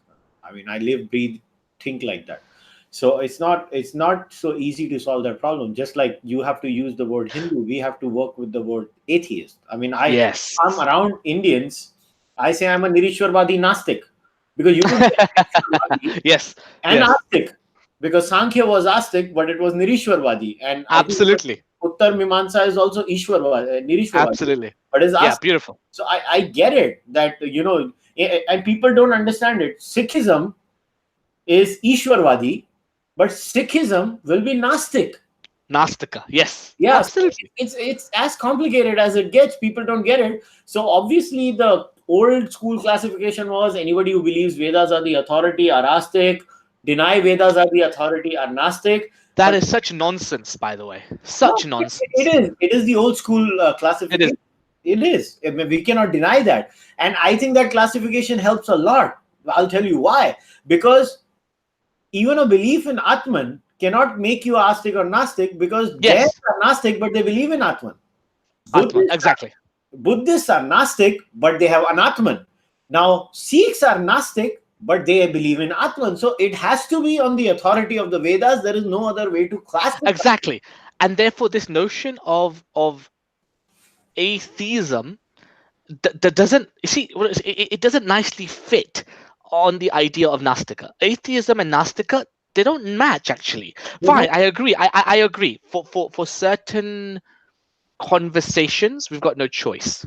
I mean, I live, breathe, think like that. So it's not so easy to solve that problem. Just like you have to use the word Hindu, we have to work with the word atheist. I mean, Yes. I'm around Indians. I say I'm a Nirishwarvadi Nastik, because you could be Nirishwarvadi Yes. and Yes. Astik, because Sankhya was Astik, but it was Nirishwarvadi, and I think Absolutely. Uttar Mimamsa is also Nirishwarvadi, Absolutely. but is Yeah. Astik. Beautiful. So I get it that, and people don't understand it. Sikhism is Ishwarvadi, but Sikhism will be Nastik. Nastika. Yes. Yes, Absolutely. it's as complicated as it gets. People don't get it. So obviously, the old school classification was anybody who believes Vedas are the authority are Astik, deny Vedas are the authority are Nastik. That But is such nonsense, by the way. no, Such it nonsense. is. It is the old school It is. classification. It is. I mean, we cannot deny that. And I think that classification helps a lot. I'll tell you why. Because even a belief in Atman cannot make you Astik or Nastik, because they Yes. are Nastik, but they believe in Atman. Atman. Buddhists are, Exactly. Buddhists are Nastik, but they have an Atman. Now, Sikhs are Nastik, but they believe in Atman. So it has to be on the authority of the Vedas. There is no other way to classify. Exactly. And therefore, this notion of atheism that doesn't, you see, it doesn't nicely fit on the idea of Nastika. Atheism and Nastika, they don't match actually. Fine, I agree. I agree. For certain conversations, we've got no choice.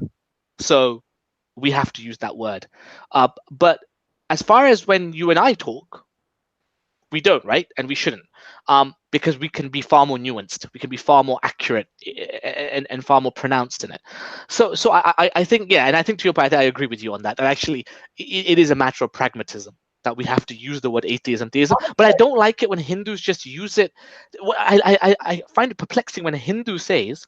So we have to use that word. But as far as when you and I talk, we don't, right? And we shouldn't, because we can be far more nuanced, we can be far more accurate, and far more pronounced in it. So I think, yeah, and I think to your point, I agree with you on that. And actually, it is a matter of pragmatism that we have to use the word atheism, theism. But I don't like it when Hindus just use it. I find it perplexing when a Hindu says,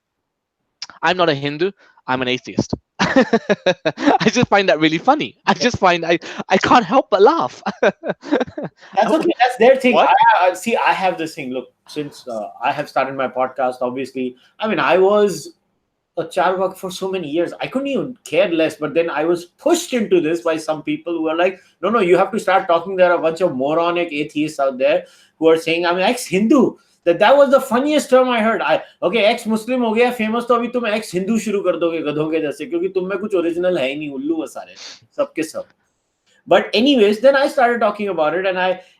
"I'm not a Hindu, I'm an atheist." I just find that really funny. I can't help but laugh. That's okay. That's their thing. What? I see. I have this thing. Look, since I have started my podcast, obviously, I mean, I was a Cārvāka for so many years. I couldn't even care less. But then I was pushed into this by some people who are like, no, no, you have to start talking. There are a bunch of moronic atheists out there who are saying, I'm ex-Hindu. That was the funniest term I heard. Okay, ex-Muslim हो गया famous, तो अभी तुम ex-Hindu शुरू कर दोगे गधों के जैसे, क्योंकि तुम में कुछ original है ही नहीं, उल्लू है सारे, सबके सब. But anyways, then I started talking about it,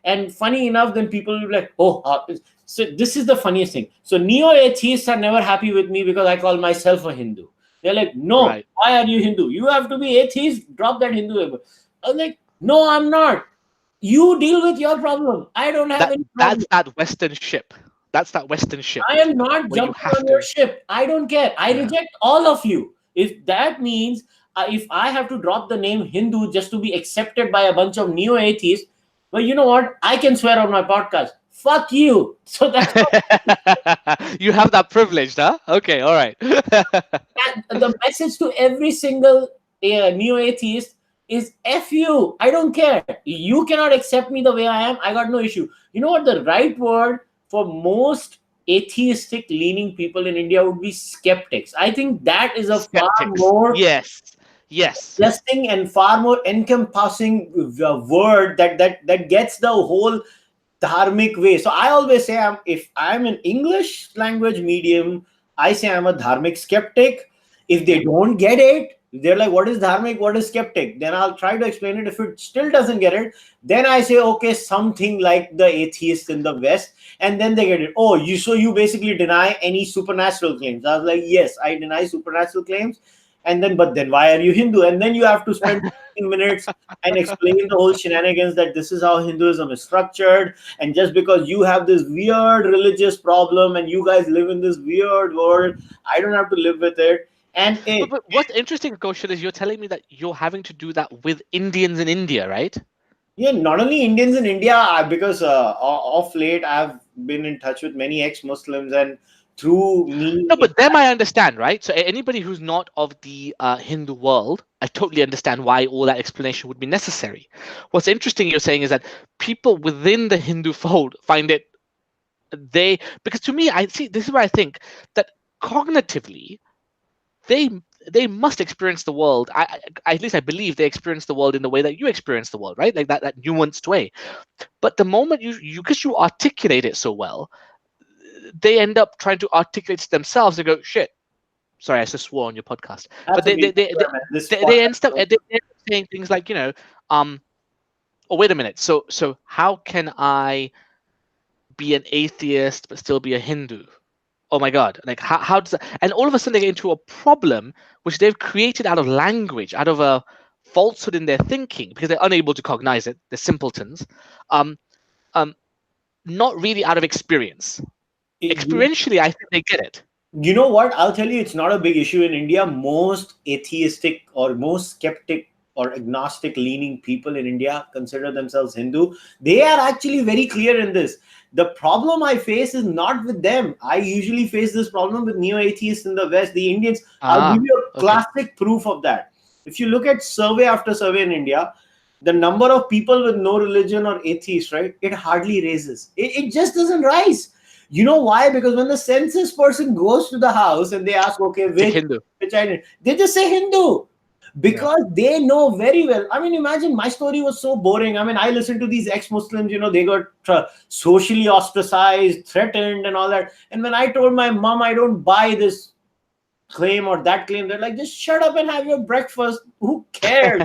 and funny enough, then people will be like, oh, so this is the funniest thing. So neo-atheists are never happy with me because I call myself a Hindu. They're like, no, Right. why are you Hindu? You have to be atheist, drop that Hindu label. I was like, no, I'm not. You deal with your problem. I don't have any problem. That's that Western ship. That's that Western ship. I am not where you jumping have on your to. ship. I don't care. I Yeah. reject all of you. If that means if I have to drop the name Hindu just to be accepted by a bunch of neo-atheists, well, you know what? I can swear on my podcast. Fuck you. So that's You have that privilege, huh? Okay, all right. the message to every single neo-atheist is F you. I don't care. You cannot accept me the way I am. I got no issue. You know what the right word for most atheistic leaning people in India would be? Skeptics. I think that is a far Skeptics. more Yes. interesting and far more encompassing word that gets the whole dharmic way. So I always say, if I'm an English language medium, I say I'm a dharmic skeptic. If they don't get it, they're like, what is dharmic? What is skeptic? Then I'll try to explain it. If it still doesn't get it, then I say, okay, something like the atheists in the West. And then they get it. Oh, so you basically deny any supernatural claims. I was like, yes, I deny supernatural claims. but then why are you Hindu? And then you have to spend 15 minutes and explain the whole shenanigans that this is how Hinduism is structured. And just because you have this weird religious problem and you guys live in this weird world, I don't have to live with it. And But what's interesting, Kushal, is you're telling me that you're having to do that with Indians in India, right? yeah, not only Indians in India, because of late I've been in touch with many ex-Muslims, and through me, No, but them I understand, right? So anybody who's not of the Hindu world, I totally understand why all that explanation would be necessary. What's interesting you're saying is that people within the Hindu fold find it because to me, I see this is where I think that cognitively they they must experience the world. At least I believe they experience the world in the way that you experience the world, right? Like that nuanced way. But the moment you because you articulate it so well, they end up trying to articulate it themselves. They go, shit. Sorry, I just swore on your podcast. that's But a big problem. This they end podcast, up saying things like, oh, wait a minute. So how can I be an atheist but still be a Hindu? Oh my God. Like how does that, and all of a sudden they get into a problem which they've created out of language, out of a falsehood in their thinking because they're unable to cognize it. They're simpletons. Um, not really out of experience. you, Experientially, I think they get it. you know what? I'll tell you, it's not a big issue in India. Most atheistic or most skeptic or agnostic leaning people in India consider themselves Hindu. They are actually very clear in this. The problem I face is not with them. I usually face this problem with neo atheists in the West, the Indians. I'll give you a Okay. classic proof of that. If you look at survey after survey in India, the number of people with no religion or atheists, right, it hardly raises. It just doesn't rise. You know why? Because when the census person goes to the house and they ask, okay, Take which Hindu. identity, they just say Hindu Yeah. because they know very well. I mean, imagine my story was so boring. I mean, I listened to these ex-Muslims, they got socially ostracized, threatened, and all that. And when I told my mom, I don't buy this claim or that claim, they're like, just shut up and have your breakfast. Who cares?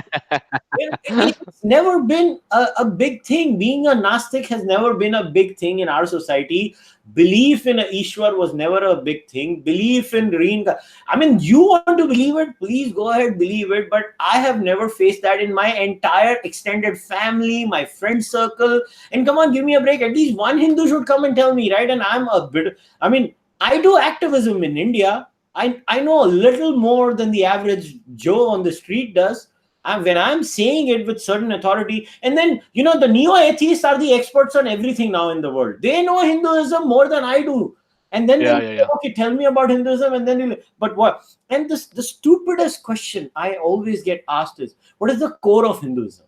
It's never been a big thing. Being a Gnostic has never been a big thing in our society. Belief in a Ishwar was never a big thing. Belief in reincarnation. I mean, you want to believe it, please go ahead, believe it. But I have never faced that in my entire extended family, my friend circle. And come on, give me a break. At least one Hindu should come and tell me, right? And I'm a bit, I mean, I do activism in India. I know a little more than the average Joe on the street does. And when I'm saying it with certain authority, and then the neo-atheists are the experts on everything now in the world. They know Hinduism more than I do. And then they'll say, okay, tell me about Hinduism, and then but what? And the stupidest question I always get asked is, what is the core of Hinduism?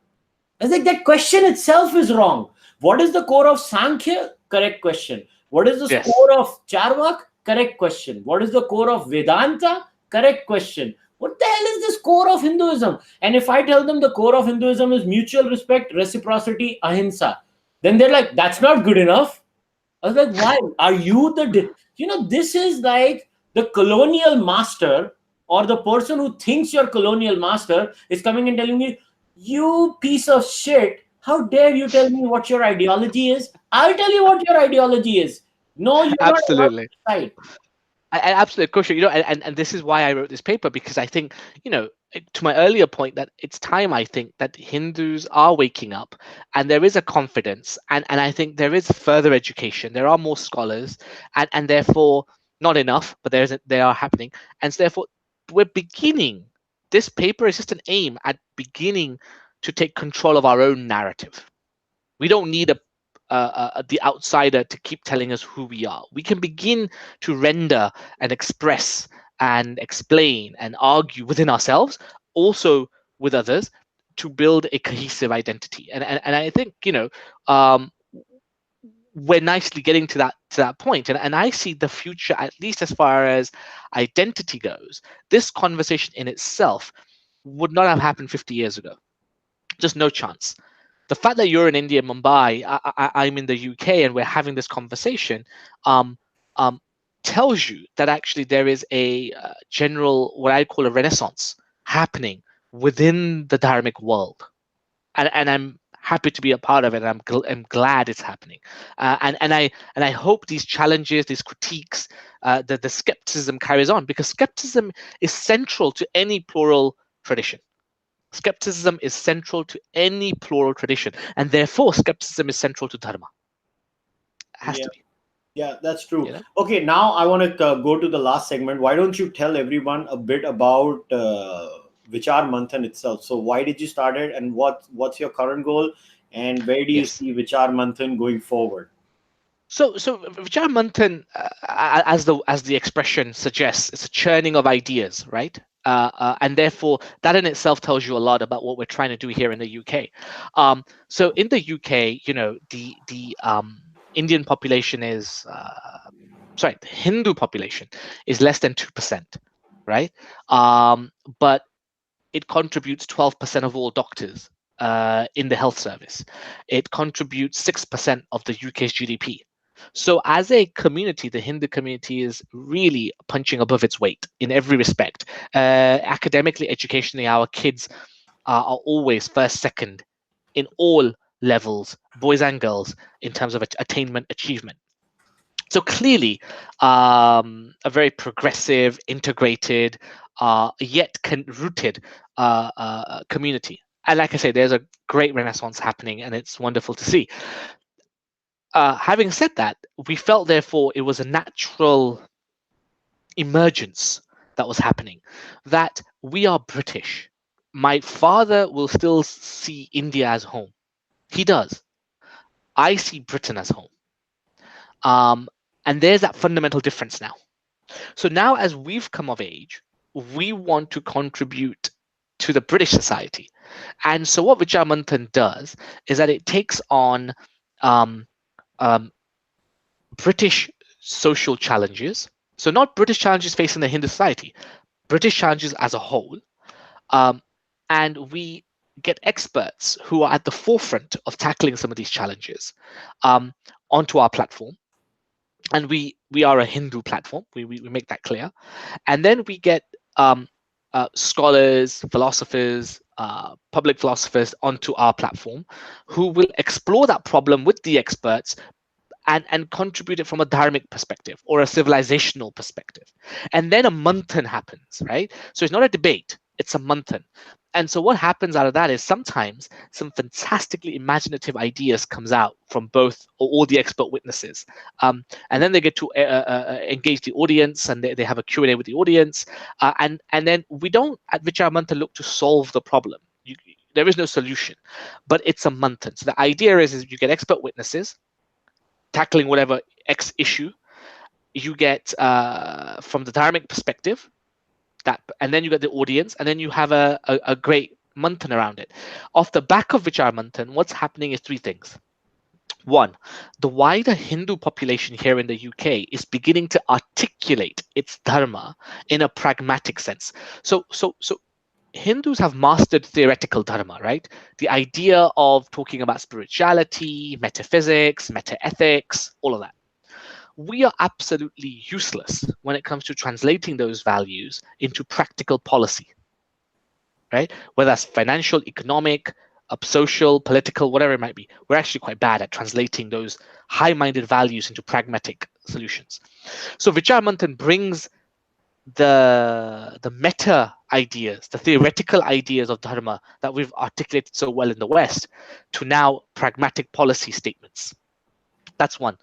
It's like that question itself is wrong. What is the core of Sankhya? Correct question. What is the Yes. core of Cārvāka? Correct question. What is the core of Vedanta? Correct question. What the hell is this core of Hinduism? And if I tell them the core of Hinduism is mutual respect, reciprocity, ahimsa, then they're like, that's not good enough. I was like, why? Are you this is like the colonial master or the person who thinks you're colonial master is coming and telling me, you piece of shit, how dare you tell me what your ideology is? I'll tell you what your ideology is. No, you're not allowed to Absolutely. decide. I absolutely, Khushal, and this is why I wrote this paper, because I think, to my earlier point, that it's time, I think, that Hindus are waking up and there is a confidence, and I think there is further education. There are more scholars, and therefore not enough, but they are happening. And so therefore we're beginning, this paper is just an aim at beginning to take control of our own narrative. We don't need the outsider to keep telling us who we are. We can begin to render and express and explain and argue within ourselves, also with others, to build a cohesive identity. And I think um, we're nicely getting to that point. And I see the future, at least as far as identity goes. This conversation in itself would not have happened 50 years ago. Just no chance. The fact that you're in India, Mumbai, I'm in the UK, and we're having this conversation, tells you that actually there is a general, what I call a renaissance happening within the dharmic world. And I'm happy to be a part of it, and I'm glad it's happening. And I hope these challenges, these critiques, the skepticism carries on, because skepticism is central to any plural tradition. Skepticism is central to any plural tradition, and therefore skepticism is central to dharma. It has Yeah. to be. Yeah, that's true. You know? Okay, now I want to go to the last segment. Why don't you tell everyone a bit about Vichar Manthan itself? So, why did you start it, and what's your current goal, and where do you Yes. see Vichar Manthan going forward? So Vichar Manthan, as the expression suggests, it's a churning of ideas, right? And therefore, that in itself tells you a lot about what we're trying to do here in the UK. So in the UK, the Indian population is sorry, the Hindu population is less than 2%, right? But it contributes 12% of all doctors in the health service. It contributes 6% of the UK's GDP. So, as a community, the Hindu community is really punching above its weight in every respect. Academically, educationally, our kids are always first, second in all levels, boys and girls, in terms of attainment, achievement. So clearly, a very progressive, integrated, yet rooted community. And like I say, there's a great renaissance happening, and it's wonderful to see. Having said that, we felt therefore it was a natural emergence that was happening, that we are British. My father will still see India as home. He does. I see Britain as home. Um, and there's that fundamental difference now. So now, as we've come of age, we want to contribute to the British society. And so, what Vichar Manthan does is that it takes on um, um, British social challenges. So, not British challenges facing the Hindu society, British challenges as a whole. Um, and we get experts who are at the forefront of tackling some of these challenges um, onto our platform. And we are a Hindu platform. We make that clear. And then we get scholars, philosophers, public philosophers onto our platform who will explore that problem with the experts and contribute it from a dharmic perspective or a civilizational perspective. And then a manthan happens, right? So it's not a debate, it's a manthan. And so what happens out of that is sometimes some fantastically imaginative ideas comes out from both or all the expert witnesses. And then they get to engage the audience, and they have a Q&A with the audience. And then we don't at Vichar Manthan look to solve the problem. There is no solution, but it's a manthan. So the idea is you get expert witnesses tackling whatever X issue. You get from the dharmic perspective, and then you get the audience, and then you have a great manthan around it. Off the back of Vichar Manthan, what's happening is three things. One, the wider Hindu population here in the UK is beginning to articulate its dharma in a pragmatic sense. So Hindus have mastered theoretical dharma, right? The idea of talking about spirituality, metaphysics, metaethics, all of that. We are absolutely useless when it comes to translating those values into practical policy, right? Whether that's financial, economic, social, political, whatever it might be. We're actually quite bad at translating those high-minded values into pragmatic solutions. So Vichar Manthan brings the meta ideas, the theoretical ideas of dharma that we've articulated so well in the West, to now pragmatic policy statements. That's one.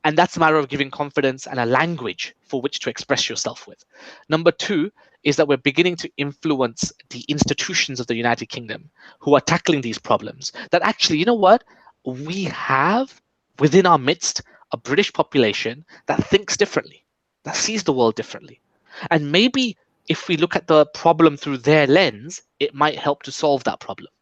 And that's a matter of giving confidence and a language for which to express yourself with. Number two is that we're beginning to influence the institutions of the United Kingdom who are tackling these problems. That actually, you know what? We have within our midst a British population that thinks differently, that sees the world differently. And maybe if we look at the problem through their lens, it might help to solve that problem.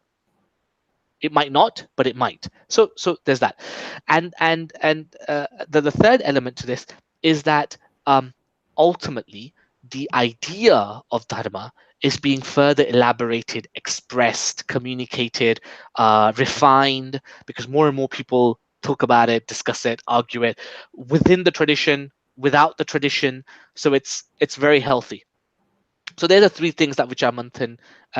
It might not, but it might. So there's that. And the third element to this is that ultimately the idea of dharma is being further elaborated, expressed, communicated, refined, because more and more people talk about it, discuss it, argue it within the tradition, without the tradition. So it's very healthy. So they're the three things that Vichar Manthan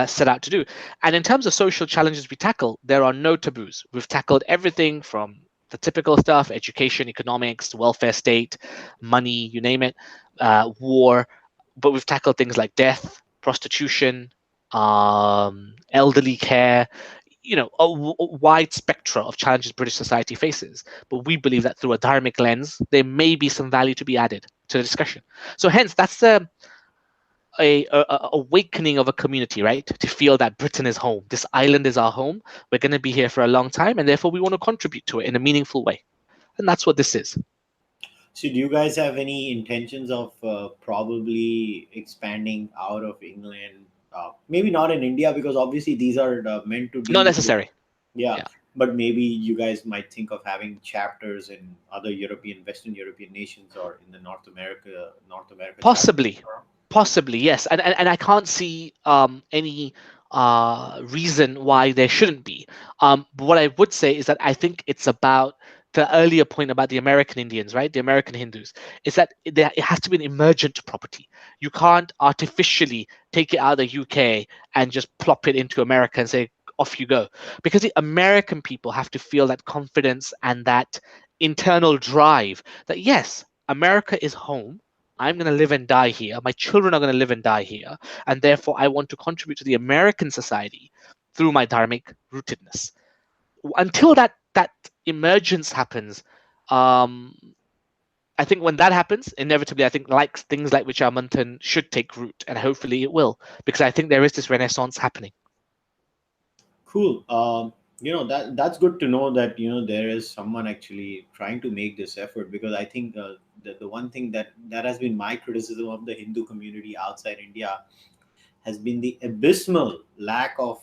set out to do. And in terms of social challenges we tackle, there are no taboos. We've tackled everything from the typical stuff: education, economics, welfare state, money, you name it, war. But we've tackled things like death, prostitution, elderly care, a wide spectrum of challenges British society faces. But we believe that through a dharmic lens, there may be some value to be added to the discussion. So hence, that's a awakening of a community, right? To feel that Britain is home. This island is our home. We're going to be here for a long time, and therefore we want to contribute to it in a meaningful way. And that's what this is. So, do you guys have any intentions of probably expanding out of England? Maybe not in India, because obviously these are meant to Not deal with, necessary. yeah. Yeah. But maybe you guys might think of having chapters in other Western European nations, or in the North America chapter. Possibly. Possibly, yes. And I can't see any reason why there shouldn't be. But what I would say is that I think it's about the earlier point about the American Indians, right? The American Hindus, is that it has to be an emergent property. You can't artificially take it out of the UK and just plop it into America and say, off you go. Because the American people have to feel that confidence and that internal drive that, yes, America is home. I'm going to live and die here. My children are going to live and die here. And therefore, I want to contribute to the American society through my dharmic rootedness. Until that emergence happens, um, I think when that happens, inevitably, I think like things like Vichar Manthan should take root, and hopefully it will, because I think there is this renaissance happening. Cool. That's good to know that there is someone actually trying to make this effort, because I think the one thing that has been my criticism of the Hindu community outside India has been the abysmal lack of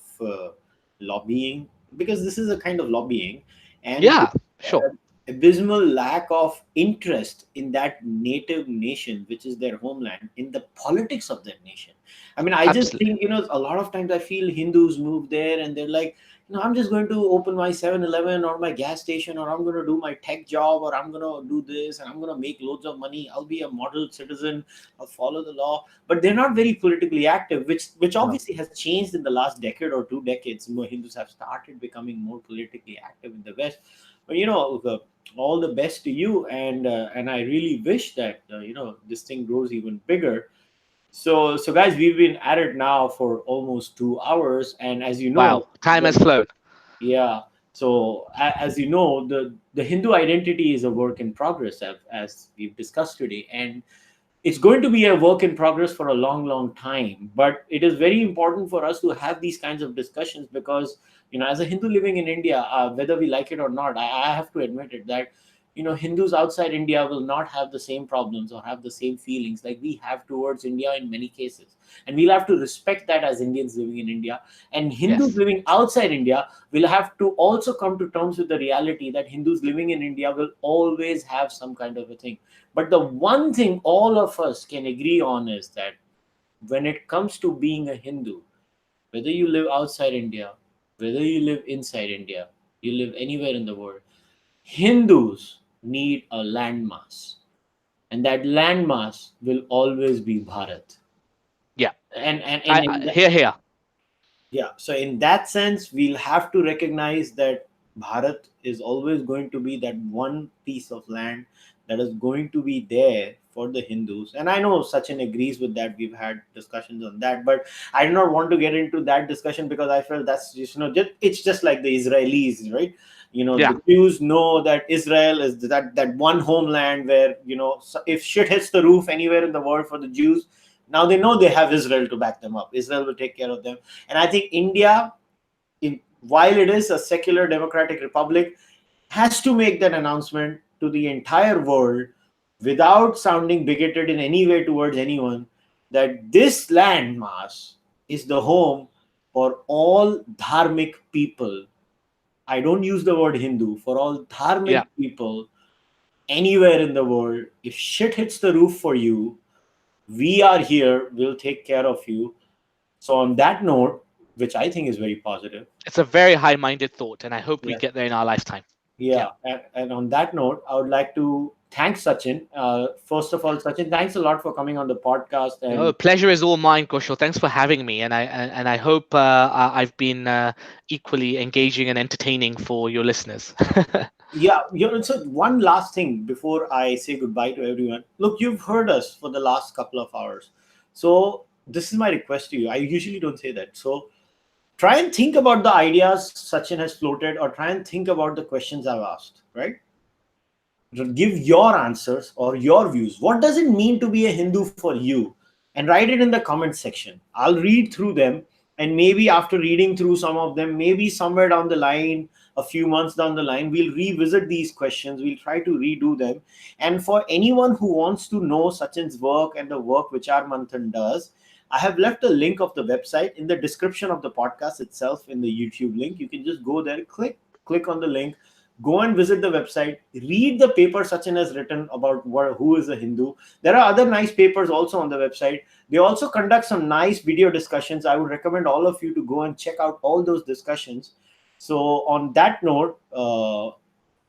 lobbying, because this is a kind of lobbying, and Yeah, sure. abysmal lack of interest in that native nation, which is their homeland, in the politics of that nation. I mean, I just Absolutely. think, a lot of times I feel Hindus move there and they're like, I'm just going to open my 7-Eleven or my gas station, or I'm going to do my tech job, or I'm going to do this, and I'm going to make loads of money. I'll be a model citizen. I'll follow the law. But they're not very politically active, which No. obviously has changed in the last decade or 2 decades. More Hindus have started becoming more politically active in the West. But all the best to you, and I really wish that this thing grows even bigger. So guys, we've been at it now for almost 2 hours, and as you know, Wow, time has flown. yeah. So as you know, the Hindu identity is a work in progress, as we've discussed today, and it's going to be a work in progress for a long, long time. But it is very important for us to have these kinds of discussions, because as a Hindu living in India, whether we like it or not, I have to admit it that Hindus outside India will not have the same problems or have the same feelings like we have towards India in many cases, and we'll have to respect that as Indians living in India. And Hindus Yes. living outside India will have to also come to terms with the reality that Hindus living in India will always have some kind of a thing. But the one thing all of us can agree on is that when it comes to being a Hindu, whether you live outside India, whether you live inside India, you live anywhere in the world, Hindus need a landmass. And that landmass will always be Bharat. Yeah. And in Here, here. Yeah, so in that sense, we'll have to recognize that Bharat is always going to be that one piece of land that is going to be there for the Hindus. And I know Sachin agrees with that. We've had discussions on that, but I do not want to get into that discussion, because I feel that's it's just like the Israelis, right? Yeah. The Jews know that Israel is that one homeland where so if shit hits the roof anywhere in the world for the Jews, now they know they have Israel to back them up. Israel will take care of them. And I think India, while it is a secular democratic republic, has to make that announcement to the entire world without sounding bigoted in any way towards anyone, that this landmass is the home for all dharmic people. I don't use the word Hindu, for all Yeah. dharmic people anywhere in the world. If shit hits the roof for you, we are here, we'll take care of you. So, on that note, which I think is very positive, It's a very high-minded thought, and I hope we yeah, get there in our lifetime. Yeah, and on that note, I would like to thank Sachin. First of all, Sachin, thanks a lot for coming on the podcast. No, And pleasure is all mine, Kushal. Thanks for having me, and I hope I've been equally engaging and entertaining for your listeners. yeah, so one last thing before I say goodbye to everyone. Look, you've heard us for the last couple of hours. So this is my request to you. I usually don't say that. So try and think about the ideas Sachin has floated, or try and think about the questions I've asked, right? Give your answers or your views. What does it mean to be a Hindu for you? And write it in the comment section. I'll read through them. And maybe after reading through some of them, maybe somewhere down the line, a few months down the line, we'll revisit these questions. We'll try to redo them. And for anyone who wants to know Sachin's work and the work Vichaar Manthan does, I have left a link of the website in the description of the podcast itself in the YouTube link. You can just go there, click on the link, go and visit the website, read the paper Sachin has written about who is a Hindu. There are other nice papers also on the website. They also conduct some nice video discussions. I would recommend all of you to go and check out all those discussions. So on that note,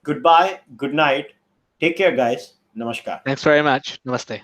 goodbye, good night, take care, guys. Namaskar. Thanks very much. Namaste.